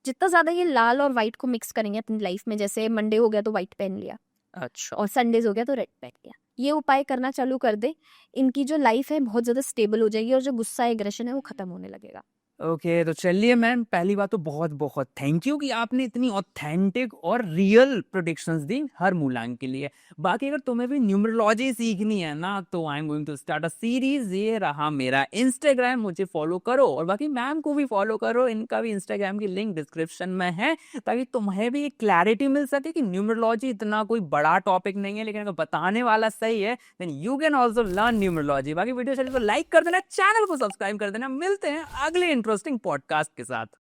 जितना ज्यादा ये लाल और व्हाइट को मिक्स करेंगे अपनी लाइफ में, जैसे मंडे हो गया तो व्हाइट पहन लिया, अच्छा। और संडेज हो गया तो रेड पहन लिया, ये उपाय करना चालू कर दे, इनकी जो लाइफ है बहुत ज्यादा स्टेबल हो जाएगी, और जो गुस्सा एग्रेशन है वो खत्म होने लगेगा। ओके, तो चलिए मैम, पहली बात तो बहुत बहुत थैंक यू कि आपने इतनी ऑथेंटिक और रियल प्रोडिक्शंस दी हर मूलांक के लिए। बाकी अगर तुम्हें भी न्यूमरोलॉजी सीखनी है ना, तो I am going to start a series. ये रहा मेरा इंस्टाग्राम, मुझे फॉलो करो और बाकी मैम को भी फॉलो करो। इनका भी इंस्टाग्राम की लिंक डिस्क्रिप्शन में है, ताकि तुम्हें भी एक क्लैरिटी मिल सके कि न्यूमरोलॉजी इतना कोई बड़ा टॉपिक नहीं है, लेकिन अगर बताने वाला सही है then you can also learn numerology. बाकी वीडियो चैनल को लाइक कर देना, चैनल को सब्सक्राइब कर देना। मिलते हैं अगले इंटरेस्टिंग पॉडकास्ट के साथ।